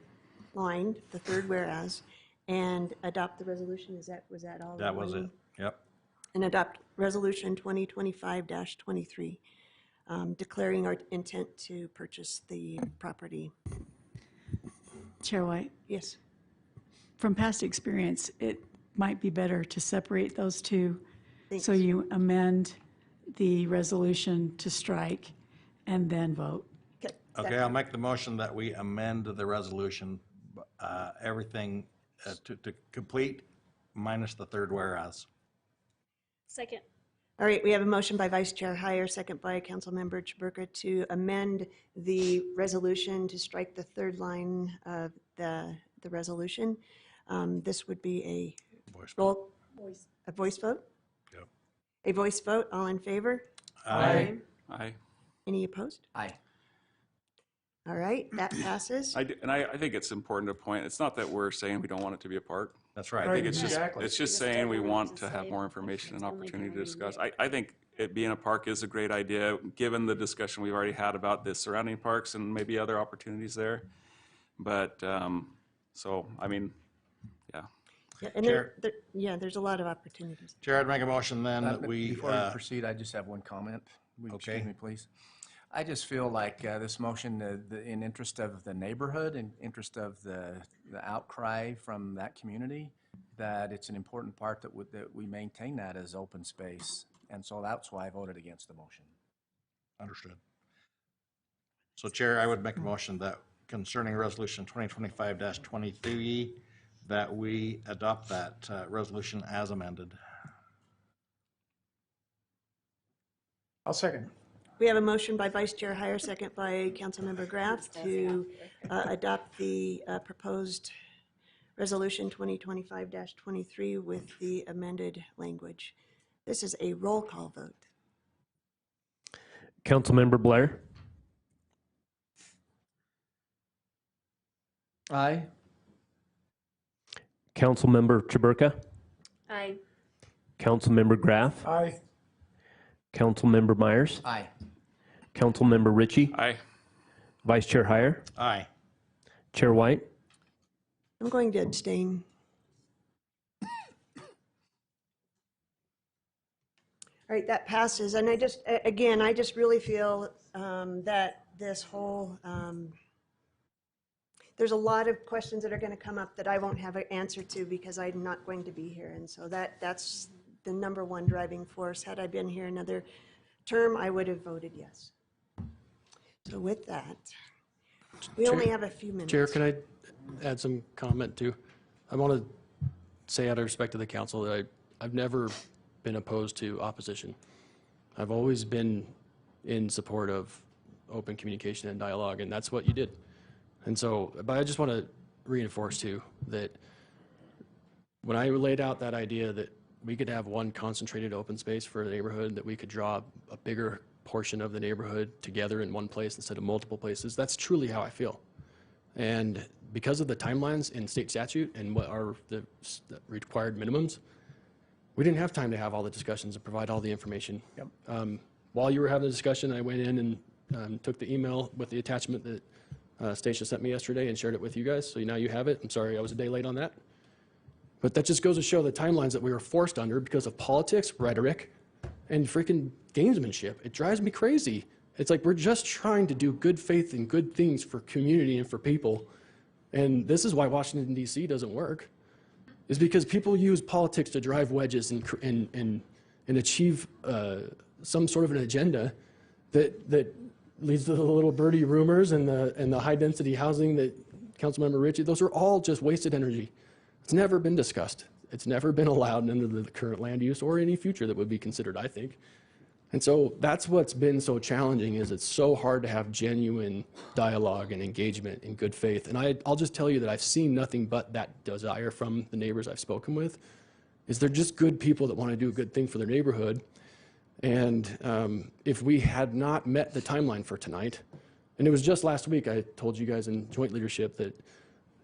S2: line, the third whereas, and adopt the resolution. Was that all?
S3: That was it. Yep.
S2: And adopt Resolution 2025-23, declaring our intent to purchase the property.
S10: Chair White,
S2: Yes.
S10: from past experience, it might be better to separate those two.
S2: Thanks.
S10: So you amend the resolution to strike and then vote.
S3: Okay, I'll make the motion that we amend the resolution, everything to complete minus the third whereas.
S8: Second.
S2: All right, we have a motion by Vice Chair Heyer, second by Councilmember Chaburka to amend the resolution to strike the third line of the resolution. This would be a
S3: Voice
S2: roll, a voice vote?
S3: Yep.
S2: A voice vote, all in favor?
S3: Aye.
S5: Aye.
S2: Any opposed?
S4: Aye.
S2: All right, that passes.
S5: I think it's important to point, it's not that we're saying we don't want it to be a park.
S3: That's right.
S5: I think it's
S9: Exactly.
S5: just saying we want to have more information and opportunity to discuss. I think it being a park is a great idea, given the discussion we've already had about the surrounding parks and maybe other opportunities there. But, so, I mean, yeah.
S2: Yeah, and there's a lot of opportunities.
S3: Chair, I'd make a motion then that we,
S4: Before we proceed, I just have one comment.
S3: Okay.
S4: Excuse me, please. I just feel like this motion, in interest of the neighborhood, in interest of the outcry from that community, that it's an important part that we maintain that as open space. And so that's why I voted against the motion.
S3: understood. So Chair, I would make a motion that concerning resolution 2025-23, that we adopt that resolution as amended.
S9: I'll second.
S2: We have a motion by Vice Chair Heyer, second by Councilmember Graff to adopt the proposed Resolution 2025-23 with the amended language. This is a roll call vote.
S11: Councilmember Blair,
S1: Aye.
S11: Councilmember Chaburka,
S8: Aye.
S11: Councilmember Graff,
S9: Aye.
S11: Councilmember Myers,
S4: Aye.
S11: Councilmember Ritchie,
S5: Aye.
S11: Vice Chair Heyer,
S3: Aye.
S11: Chair White.
S2: I'm going to abstain. All right, that passes. And I just really feel that this whole, there's a lot of questions that are going to come up that I won't have an answer to because I'm not going to be here. And so that's the number one driving force. Had I been here another term, I would have voted yes. So with that, we only have a few minutes.
S6: Chair, can I add some comment too? I want to say out of respect to the council that I've never been opposed to opposition. I've always been in support of open communication and dialogue, and that's what you did. And so, but I just want to reinforce too that when I laid out that idea that we could have one concentrated open space for a neighborhood, that we could draw a bigger portion of the neighborhood together in one place instead of multiple places, that's truly how I feel. And because of the timelines in state statute and what are the required minimums, we didn't have time to have all the discussions and provide all the information.
S9: Yep.
S6: While you were having the discussion, I went in and took the email with the attachment that Stacia sent me yesterday and shared it with you guys. So now you have it. I'm sorry I was a day late on that. But that just goes to show the timelines that we were forced under because of politics, rhetoric, and freaking gamesmanship. It drives me crazy. It's like we're just trying to do good faith and good things for community and for people. And this is why Washington, D.C. doesn't work, is because people use politics to drive wedges and achieve some sort of an agenda that leads to the little birdie rumors and the high density housing that Councilmember Ritchie, those are all just wasted energy. It's never been discussed. It's never been allowed under the current land use or any future that would be considered, I think. And so that's what's been so challenging, is it's so hard to have genuine dialogue and engagement in good faith. And I'll just tell you that I've seen nothing but that desire from the neighbors I've spoken with, is they're just good people that want to do a good thing for their neighborhood. And if we had not met the timeline for tonight, and it was just last week I told you guys in joint leadership that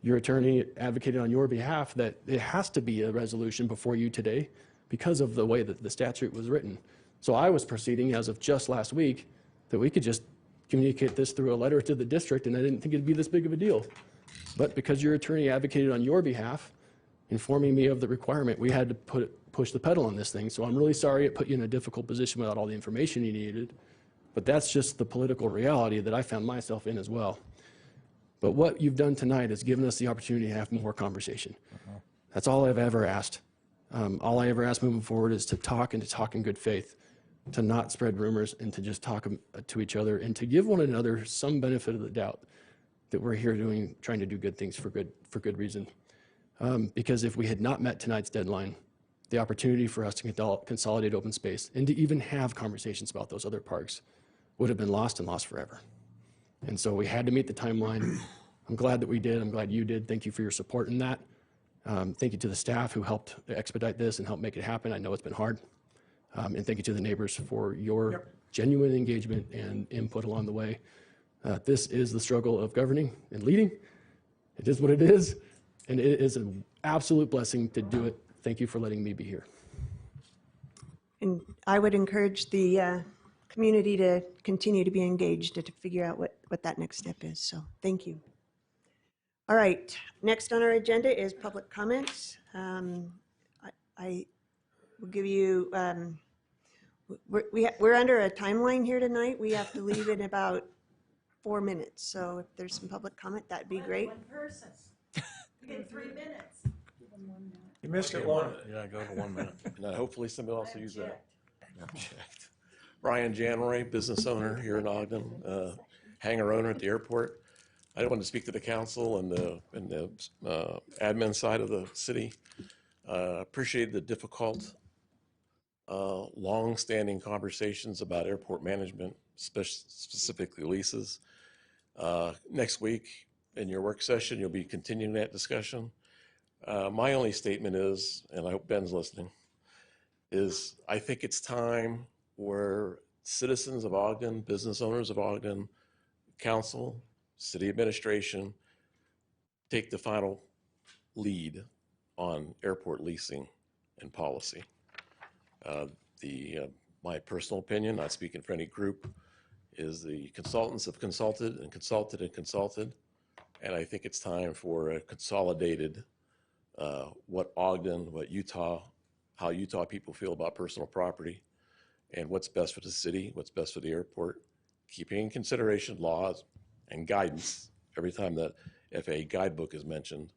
S6: your attorney advocated on your behalf that it has to be a resolution before you today because of the way that the statute was written. So I was proceeding as of just last week that we could just communicate this through a letter to the district, and I didn't think it'd be this big of a deal. But because your attorney advocated on your behalf, informing me of the requirement, we had to push the pedal on this thing. So I'm really sorry it put you in a difficult position without all the information you needed. But that's just the political reality that I found myself in as well. But what you've done tonight is given us the opportunity to have more conversation. That's all I've ever asked. All I ever ask moving forward is to talk and to talk in good faith, to not spread rumors and to just talk to each other and to give one another some benefit of the doubt that we're here trying to do good things for good reason. Because if we had not met tonight's deadline, the opportunity for us to consolidate open space and to even have conversations about those other parks would have been lost and lost forever. And so we had to meet the timeline. I'm glad that we did. I'm glad you did. Thank you for your support in that. Thank you to the staff who helped expedite this and help make it happen. I know it's been hard. And thank you to the neighbors for your genuine engagement and input along the way. This is the struggle of governing and leading. It is what it is, and it is an absolute blessing to do it. Thank you for letting me be here.
S2: And I would encourage the community to continue to be engaged and to figure out what that next step is. So thank you. All right, next on our agenda is public comments. I will give you, we're under a timeline here tonight. We have to leave in about 4 minutes. So if there's some public comment, that'd be great.
S10: One person. You get 3 minutes.
S9: You missed it one.
S3: Yeah, go to 1 minute.
S12: And hopefully somebody else will use that. Brian Janroy, business owner here in Ogden, hangar owner at the airport. I want to speak to the council and the admin side of the city. Appreciate the difficult, long-standing conversations about airport management, specifically leases. Next week in your work session, you'll be continuing that discussion. My only statement is, and I hope Ben's listening, is I think it's time where citizens of Ogden, business owners of Ogden, council, city administration, take the final lead on airport leasing and policy. My personal opinion, not speaking for any group, is the consultants have consulted and consulted and consulted, and I think it's time for a consolidated what Ogden, what Utah, how Utah people feel about personal property, and what's best for the city, what's best for the airport, keeping in consideration laws and guidance every time the FAA guidebook is mentioned.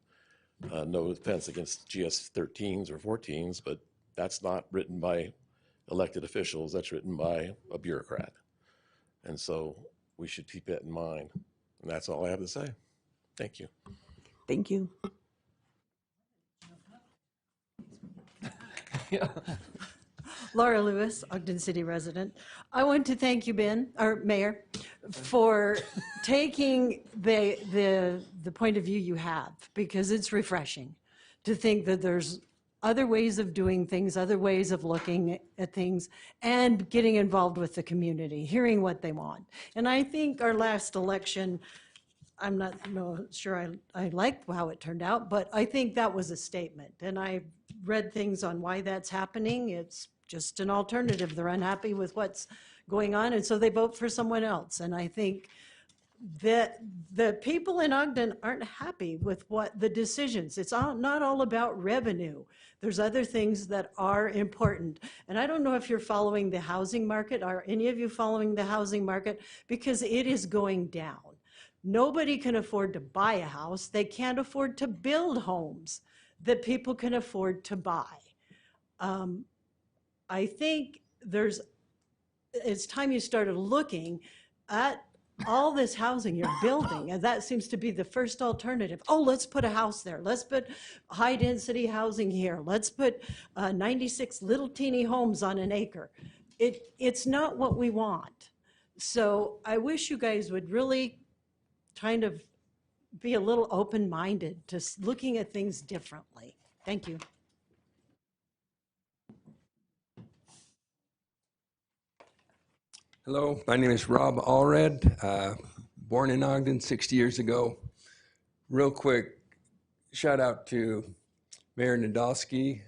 S12: No offense against GS 13s or 14s, but that's not written by elected officials, that's written by a bureaucrat. And so we should keep that in mind. And that's all I have to say. Thank you.
S2: Thank you.
S10: Laura Lewis, Ogden City resident. I want to thank you, Ben, or Mayor, for taking the point of view you have, because it's refreshing to think that there's other ways of doing things, other ways of looking at things, and getting involved with the community, hearing what they want. And I think our last election, I'm not sure I like how it turned out, but I think that was a statement. And I read things on why that's happening. It's just an alternative. They're unhappy with what's going on, and so they vote for someone else. And I think that the people in Ogden aren't happy with what the decisions. It's not all about revenue. There's other things that are important. And I don't know if you're following the housing market. Are any of you following the housing market? Because it is going down. Nobody can afford to buy a house. They can't afford to build homes that people can afford to buy. I think there's it's time you started looking at all this housing you're building, and that seems to be the first alternative. Oh, let's put a house there. Let's put high-density housing here. Let's put 96 little teeny homes on an acre. It's not what we want. So I wish you guys would really kind of be a little open-minded to looking at things differently. Thank you.
S13: Hello, my name is Rob Allred, born in Ogden 60 years ago. Real quick, shout out to Mayor Nadolski.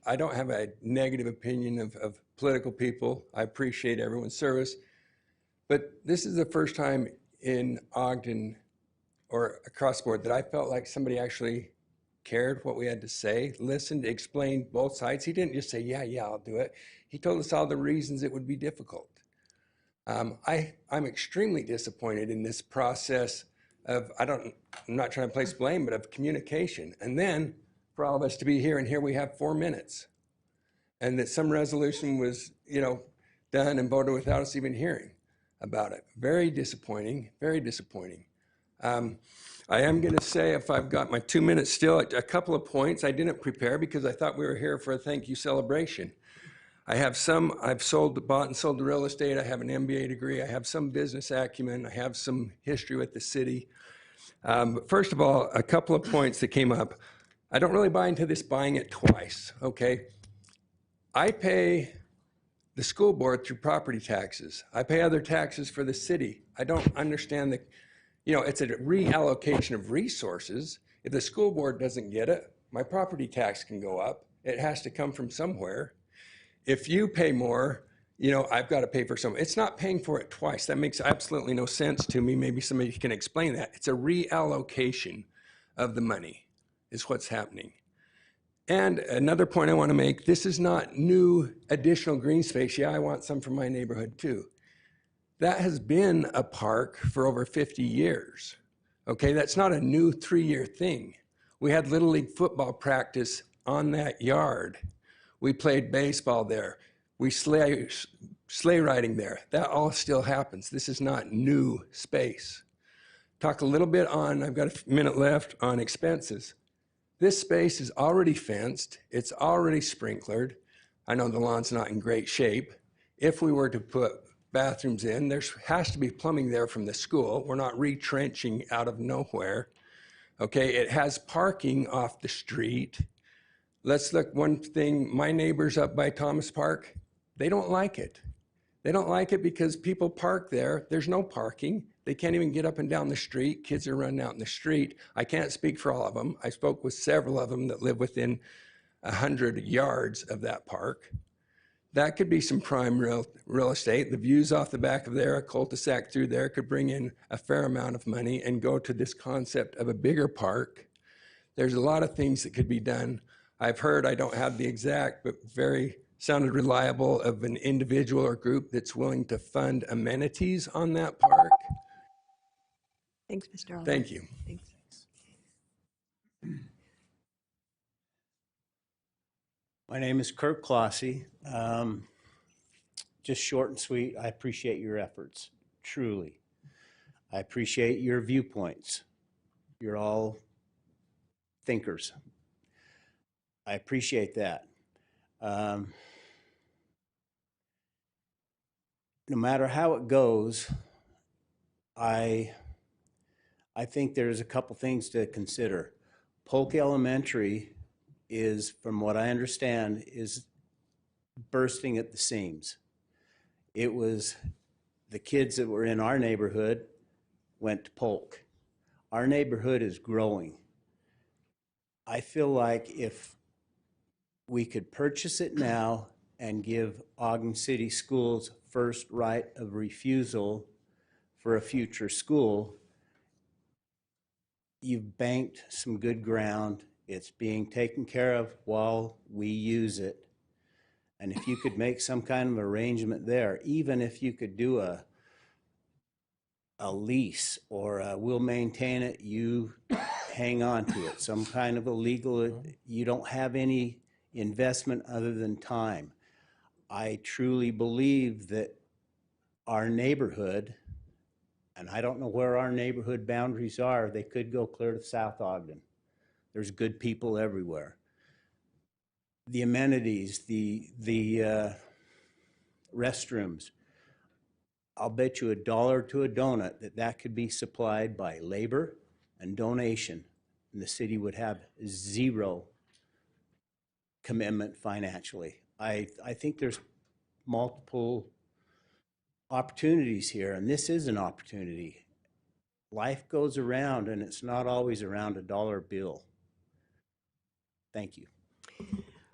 S13: I don't have a negative opinion of political people. I appreciate everyone's service. But this is the first time in Ogden or across the board that I felt like somebody actually cared what we had to say, listened, explained both sides. He didn't just say, yeah, I'll do it. He told us all the reasons it would be difficult. I'm extremely disappointed in this process of, I'm not trying to place blame, but of communication. And then for all of us to be here, and here we have 4 minutes. And that some resolution was, done and voted without us even hearing about it. Very disappointing, very disappointing. I am going to say, if I've got my 2 minutes still, a couple of points. I didn't prepare because I thought we were here for a thank you celebration. I've bought and sold the real estate. I have an MBA degree. I have some business acumen. I have some history with the city. But first of all, a couple of points that came up. I don't really buy into this buying it twice, okay? I pay the school board through property taxes. I pay other taxes for the city. I don't understand it's a reallocation of resources. If the school board doesn't get it, my property tax can go up. It has to come from somewhere. If you pay more, I've got to pay for something. It's not paying for it twice. That makes absolutely no sense to me. Maybe somebody can explain that. It's a reallocation of the money is what's happening. And another point I want to make, this is not new additional green space. Yeah, I want some for my neighborhood too. That has been a park for over 50 years. Okay, that's not a new 3-year thing. We had Little League football practice on that yard. We played baseball there. We sleigh riding there. That all still happens. This is not new space. Talk a little bit on, I've got a minute left, on expenses. This space is already fenced. It's already sprinklered. I know the lawn's not in great shape. If we were to put bathrooms in, there has to be plumbing there from the school. We're not retrenching out of nowhere. Okay, it has parking off the street. Let's look one thing, my neighbors up by Thomas Park, they don't like it. They don't like it because people park there. There's no parking. They can't even get up and down the street. Kids are running out in the street. I can't speak for all of them. I spoke with several of them that live within 100 yards of that park. That could be some prime real estate. The views off the back of there, a cul-de-sac through there could bring in a fair amount of money and go to this concept of a bigger park. There's a lot of things that could be done. I've heard, I don't have the exact, but sounded reliable, of an individual or group that's willing to fund amenities on that park.
S2: Thanks, Mr. Alden.
S13: Thank you.
S2: Thanks.
S14: My name is Kirk Clossy. Just short and sweet, I appreciate your efforts, truly. I appreciate your viewpoints. You're all thinkers. I appreciate that. No matter how it goes, I think there's a couple things to consider. Polk Elementary is, from what I understand, is bursting at the seams. It was the kids that were in our neighborhood went to Polk. Our neighborhood is growing. I feel like if we could purchase it now and give Ogden City Schools first right of refusal for a future school, you've banked some good ground. It's being taken care of while we use it. And if you could make some kind of arrangement there, even if you could do a lease or we'll maintain it, you hang on to it, some kind of a legal, you don't have any investment other than time. I truly believe that our neighborhood, and I don't know where our neighborhood boundaries are, they could go clear to South Ogden. There's good people everywhere. The amenities, the restrooms, I'll bet you $1 to a donut that that could be supplied by labor and donation, and the city would have zero commitment financially. I think there's multiple opportunities here, and this is an opportunity. Life goes around, and it's not always around a dollar bill. Thank you.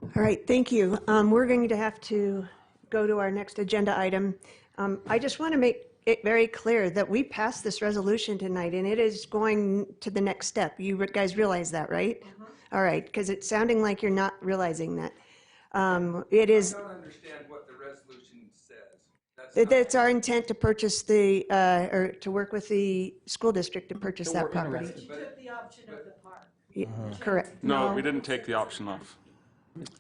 S2: All right, thank you. We're going to have to go to our next agenda item. I just want to make it very clear that we passed this resolution tonight, and it is going to the next step. You guys realize that, right? All right, because it's sounding like you're not realizing that. It is.
S13: I don't understand what the resolution says.
S2: It's our intent to purchase the, or to work with the school district to purchase that property.
S10: Took the option of the park.
S2: Yeah, correct.
S5: No, we didn't take the option off.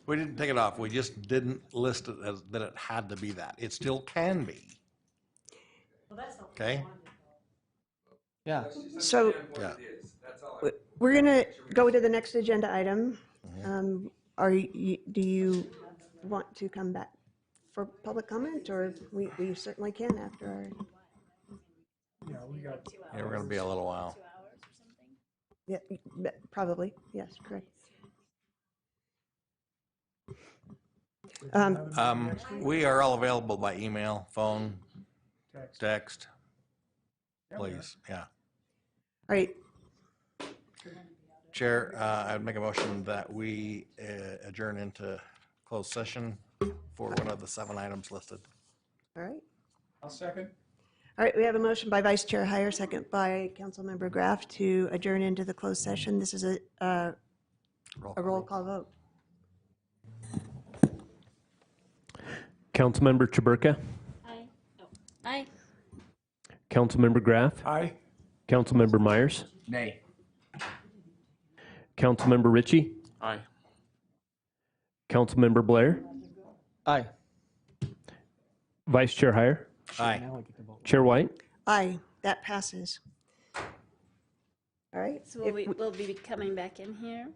S3: We didn't take it off. We just didn't list it as that it had to be that. It still can be. Okay?
S1: Yeah.
S2: So
S3: Yeah.
S2: we're going to go to the next agenda item. Do you want to come back for public comment, or we certainly can after our,
S3: Yeah, we're going to be a little while.
S2: yeah, probably, yes, correct.
S3: We are all available by email, phone, text. Please, yeah.
S2: All right,
S3: Chair, I'd make a motion that we adjourn into closed session for one of the 7 items listed.
S2: all right.
S9: I'll second.
S2: All right, we have a motion by Vice Chair Heyer, second by Councilmember Graff to adjourn into the closed session. This is a roll call vote.
S11: Councilmember Chaburka,
S8: Aye. Oh, aye.
S11: Councilmember Graff,
S9: Aye.
S11: Councilmember Myers,
S4: Nay.
S11: Councilmember Ritchie,
S5: Aye.
S11: Councilmember Blair,
S1: Aye.
S11: Vice Chair Heyer,
S3: Aye.
S1: Now I get to vote.
S11: Chair White.
S2: Aye, that passes. All right.
S8: So we'll be coming back in here?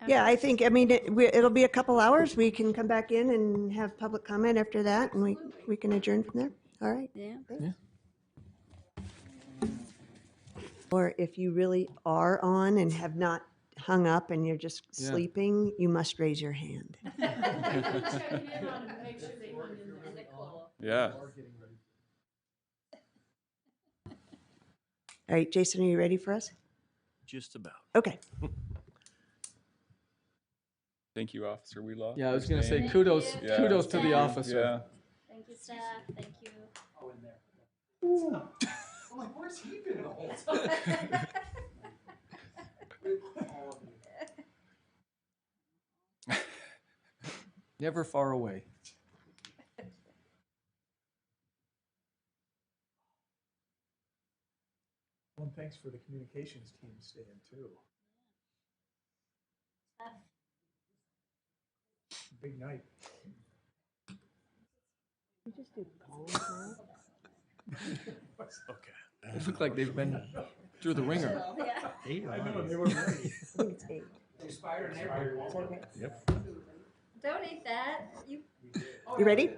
S2: Yeah, I think, I mean, it'll be a couple hours. We can come back in and have public comment after that, and we can adjourn from there. All right.
S8: Yeah.
S2: Or if you really are on and have not hung up and you're just sleeping, you must raise your hand.
S5: Yeah.
S2: All right, Jason, are you ready for us?
S12: Just about.
S2: Okay.
S5: Thank you, Officer Wheelock.
S1: Yeah, I was going to say kudos
S5: Yeah.
S1: kudos to the officer.
S5: Yeah.
S8: Thank you, staff. Thank you.
S9: I'm like, where's he been the whole time?
S1: Never far away.
S9: Well, and thanks for the communications team staying too. Big night.
S2: You just do calls
S3: Okay.
S1: It looked like they've been through the ringer.
S9: I know, they were ready.
S2: I think it's 8.
S3: Yep.
S8: Don't eat that. You.
S2: You ready?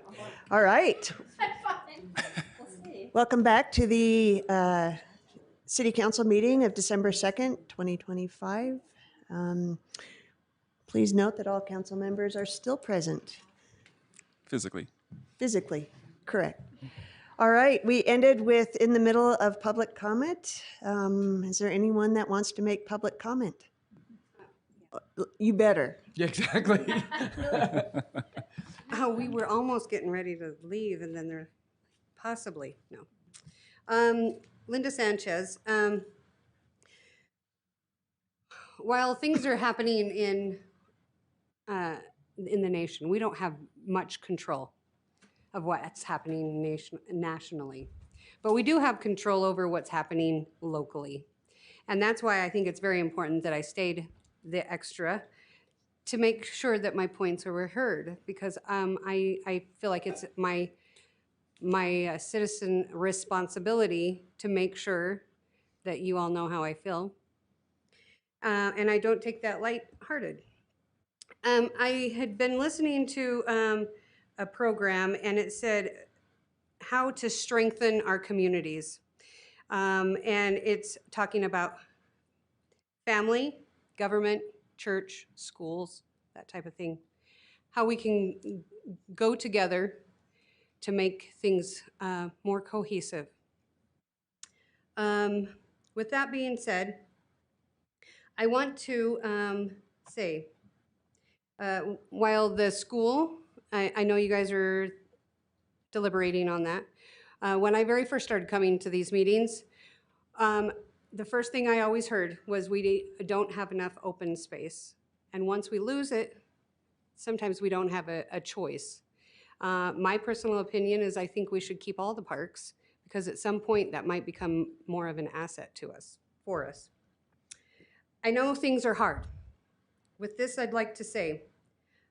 S2: All right.
S8: I'm fine. We'll see.
S2: Welcome back to the City Council meeting of December 2nd, 2025. Please note that all council members are still present.
S5: Physically.
S2: Physically, correct. All right, we ended with in the middle of public comment. Is there anyone that wants to make public comment? You better.
S1: Yeah, exactly.
S15: Oh, we were almost getting ready to leave, and then there, possibly, no. Linda Sanchez. While things are happening in the nation, we don't have much control of what's happening nationally. But we do have control over what's happening locally. And that's why I think it's very important that I stayed the extra to make sure that my points were heard, because I feel like it's my citizen responsibility to make sure that you all know how I feel. And I don't take that lighthearted. I had been listening to a program, and it said how to strengthen our communities. And it's talking about family, government, church, schools, that type of thing. How we can go together to make things more cohesive. With that being said, I want to say, while the school, I know you guys are deliberating on that. When I very first started coming to these meetings, the first thing I always heard was we don't have enough open space. And once we lose it, sometimes we don't have a choice. My personal opinion is I think we should keep all the parks, because at some point that might become more of an asset to us, for us. I know things are hard. With this, I'd like to say,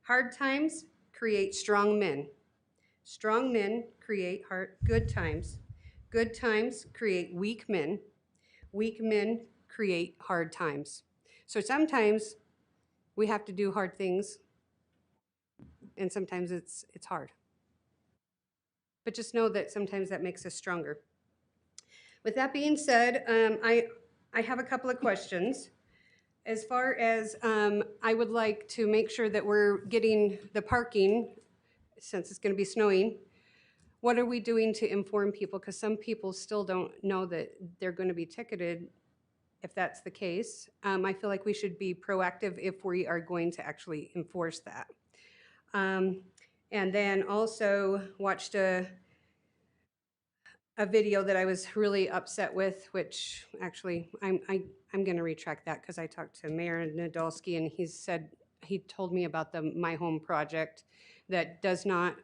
S15: hard times create strong men. Strong men create good times. Good times create weak men. Weak men create hard times. So sometimes we have to do hard things, and sometimes it's hard. But just know that sometimes that makes us stronger. With that being said, I have a couple of questions. As far as I would like to make sure that we're getting the parking, since it's going to be snowing, what are we doing to inform people? Because some people still don't know that they're going to be ticketed if that's the case. I feel like we should be proactive if we are going to actually enforce that. And then also watched a video that I was really upset with, which actually I'm going to retract that, because I talked to Mayor Nadolski, and he told me about the My Home project that does not,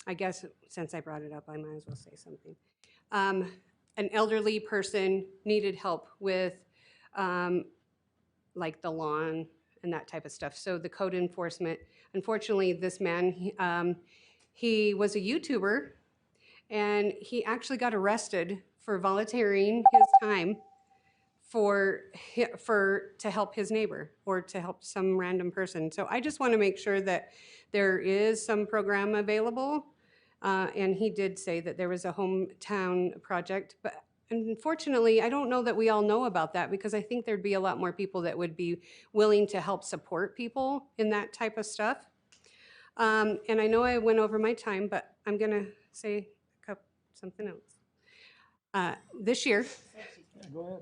S15: I guess since I brought it up, I might as well say something. An elderly person needed help with like the lawn and that type of stuff. So the code enforcement, unfortunately, this man, he was a YouTuber, and he actually got arrested for volunteering his time to help his neighbor or to help some random person. So I just want to make sure that there is some program available. And he did say that there was a hometown project, but unfortunately, I don't know that we all know about that, because I think there'd be a lot more people that would be willing to help support people in that type of stuff. And I know I went over my time, but I'm going to say something else. This year,
S1: Go ahead.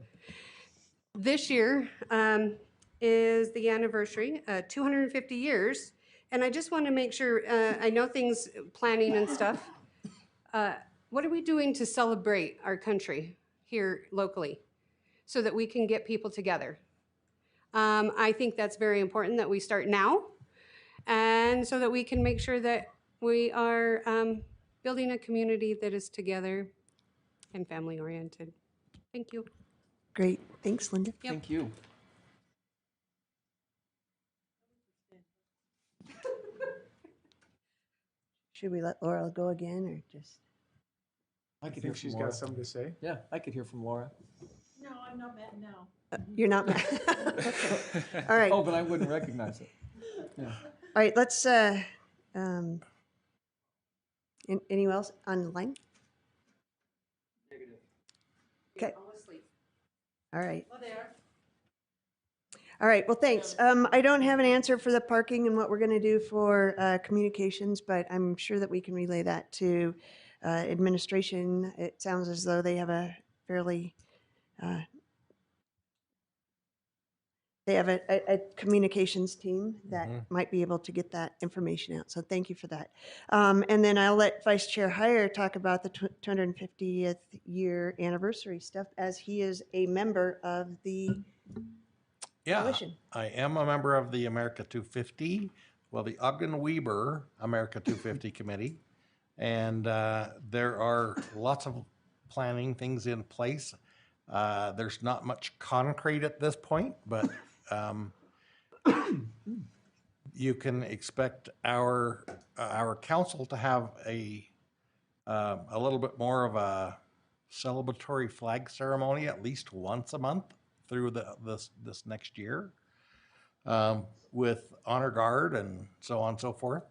S15: This year is the anniversary, 250 years, and I just want to make sure, I know things, planning and stuff. What are we doing to celebrate our country here locally so that we can get people together? I think that's very important that we start now, and so that we can make sure that we are building a community that is together and family-oriented. Thank you.
S2: Great. Thanks, Linda.
S15: Yep.
S1: Thank you.
S2: Should we let Laura go again, or just?
S1: I
S9: I
S1: could hear
S9: think
S1: from
S9: she's
S1: Laura.
S9: got something to say.
S1: Yeah, I could hear from Laura.
S10: No, I'm not mad now.
S2: You're not mad? Okay. All right.
S1: Oh, but I wouldn't recognize it. Yeah.
S2: All right, let's, anyone else online? Okay. All right. All right, well, thanks. I don't have an answer for the parking and what we're going to do for communications, but I'm sure that we can relay that to administration. It sounds as though they have a fairly, they have a communications team that might be able to get that information out. So thank you for that. And then I'll let Vice Chair Heyer talk about the 250th year anniversary stuff, as he is a member of the
S3: Yeah,
S2: coalition.
S3: I am a member of the America 250, well, the Ogden Weber America 250 Committee. And there are lots of planning things in place. There's not much concrete at this point, but you can expect our council to have a little bit more of a celebratory flag ceremony at least once a month through this next year, with honor guard and so on and so forth.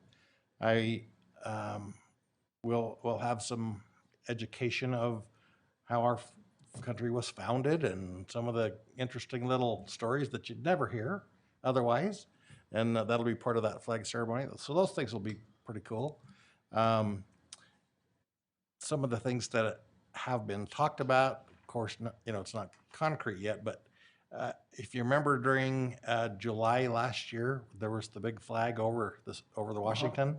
S3: We'll have some education of how our country was founded and some of the interesting little stories that you'd never hear otherwise. And that'll be part of that flag ceremony. So those things will be pretty cool. Some of the things that have been talked about, of course, it's not concrete yet, but if you remember during July last year, there was the big flag over the Washington.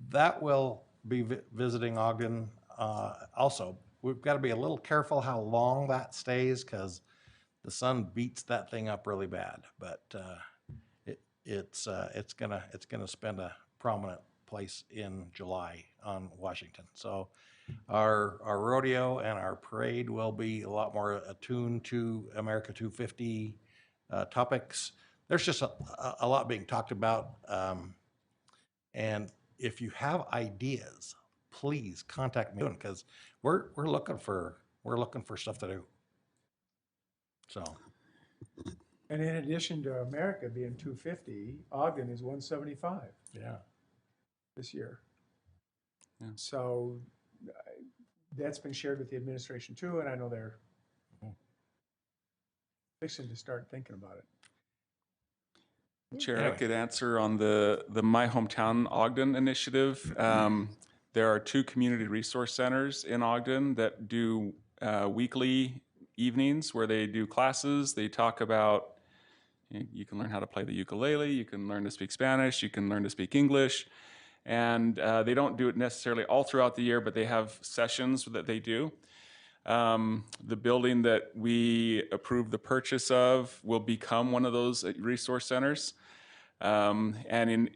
S3: That will be visiting Ogden also. We've got to be a little careful how long that stays because the sun beats that thing up really bad. But it's gonna spend a prominent place in July on Washington. So our rodeo and our parade will be a lot more attuned to America 250 topics. There's just a lot being talked about, and if you have ideas, please contact me because we're looking for stuff to do. So.
S9: And in addition to America being 250, Ogden is 175.
S3: Yeah.
S9: This year.
S5: Yeah.
S9: So that's been shared with the administration too, and I know they're fixing to start thinking about it.
S5: Chair, I could answer on the My Hometown Ogden initiative. There are 2 community resource centers in Ogden that do weekly evenings where they do classes. They talk about, you can learn how to play the ukulele, you can learn to speak Spanish, you can learn to speak English. And they don't do it necessarily all throughout the year, but they have sessions that they do. The building that we approved the purchase of will become one of those resource centers. And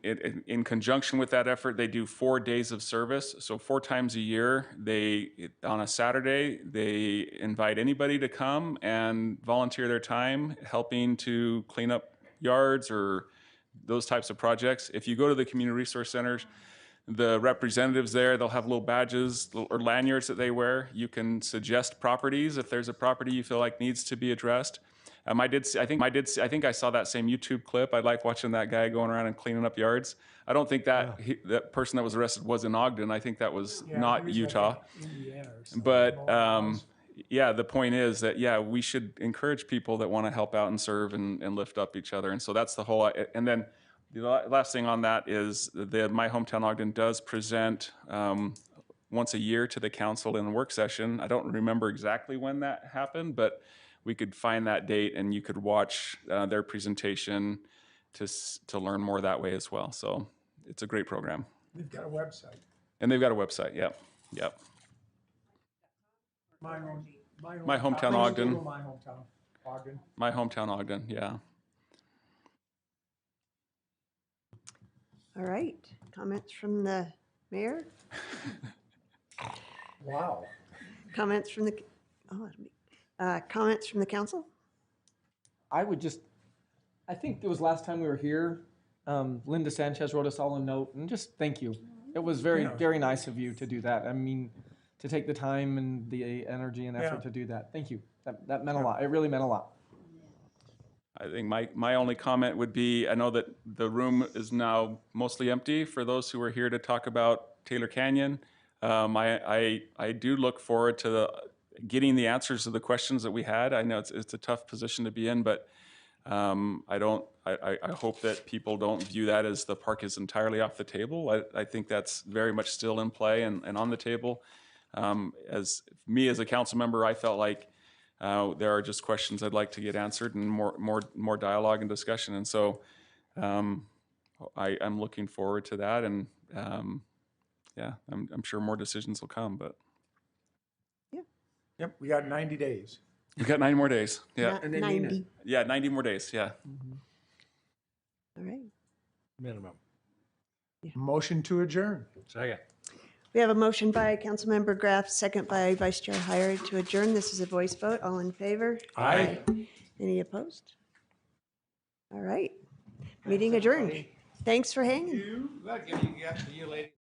S5: in conjunction with that effort, they do 4 days of service. So 4 times a year, on a Saturday, they invite anybody to come and volunteer their time helping to clean up yards or those types of projects. If you go to the community resource centers, the representatives there, they'll have little badges or lanyards that they wear. You can suggest properties if there's a property you feel like needs to be addressed. I think I saw that same YouTube clip. I like watching that guy going around and cleaning up yards. I don't think that that person that was arrested was in Ogden. I think that was not Utah. But yeah, the point is that we should encourage people that want to help out and serve and lift up each other. And so that's the whole. And then the last thing on that is My Hometown Ogden does present once a year to the council in a work session. I don't remember exactly when that happened, but we could find that date and you could watch their presentation to learn more that way as well. So it's a great program.
S9: They've got a website.
S5: And they've got a website, yep.
S9: My
S5: Hometown Ogden.
S9: My Hometown Ogden.
S5: My Hometown Ogden, yeah.
S2: All right, comments from the mayor?
S9: Wow.
S2: Comments from the, comments from the council?
S1: I think it was last time we were here, Linda Sanchez wrote us all a note and just thank you. It was very, very nice of you to do that. I mean, to take the time and the energy and effort to do that. Thank you. That meant a lot. It really meant a lot.
S5: I think my only comment would be, I know that the room is now mostly empty for those who are here to talk about Taylor Canyon. I do look forward to getting the answers to the questions that we had. I know it's a tough position to be in, but I hope that people don't view that as the park is entirely off the table. I think that's very much still in play and on the table. As a council member, I felt like there are just questions I'd like to get answered and more dialogue and discussion. And so I'm looking forward to that. And I'm sure more decisions will come. But
S9: Yep, we got 90 days.
S5: We got 9 more days. Yeah.
S2: And 90.
S5: Yeah, 90 more days. Yeah.
S2: All right.
S9: Minimum. Motion to adjourn.
S3: Second.
S2: We have a motion by Councilmember Graff, second by Vice Chair Hyre to adjourn. This is a voice vote. All in favor?
S9: Aye.
S2: Any opposed? All right. Meeting adjourned. Thanks for hanging.
S3: You, you lady.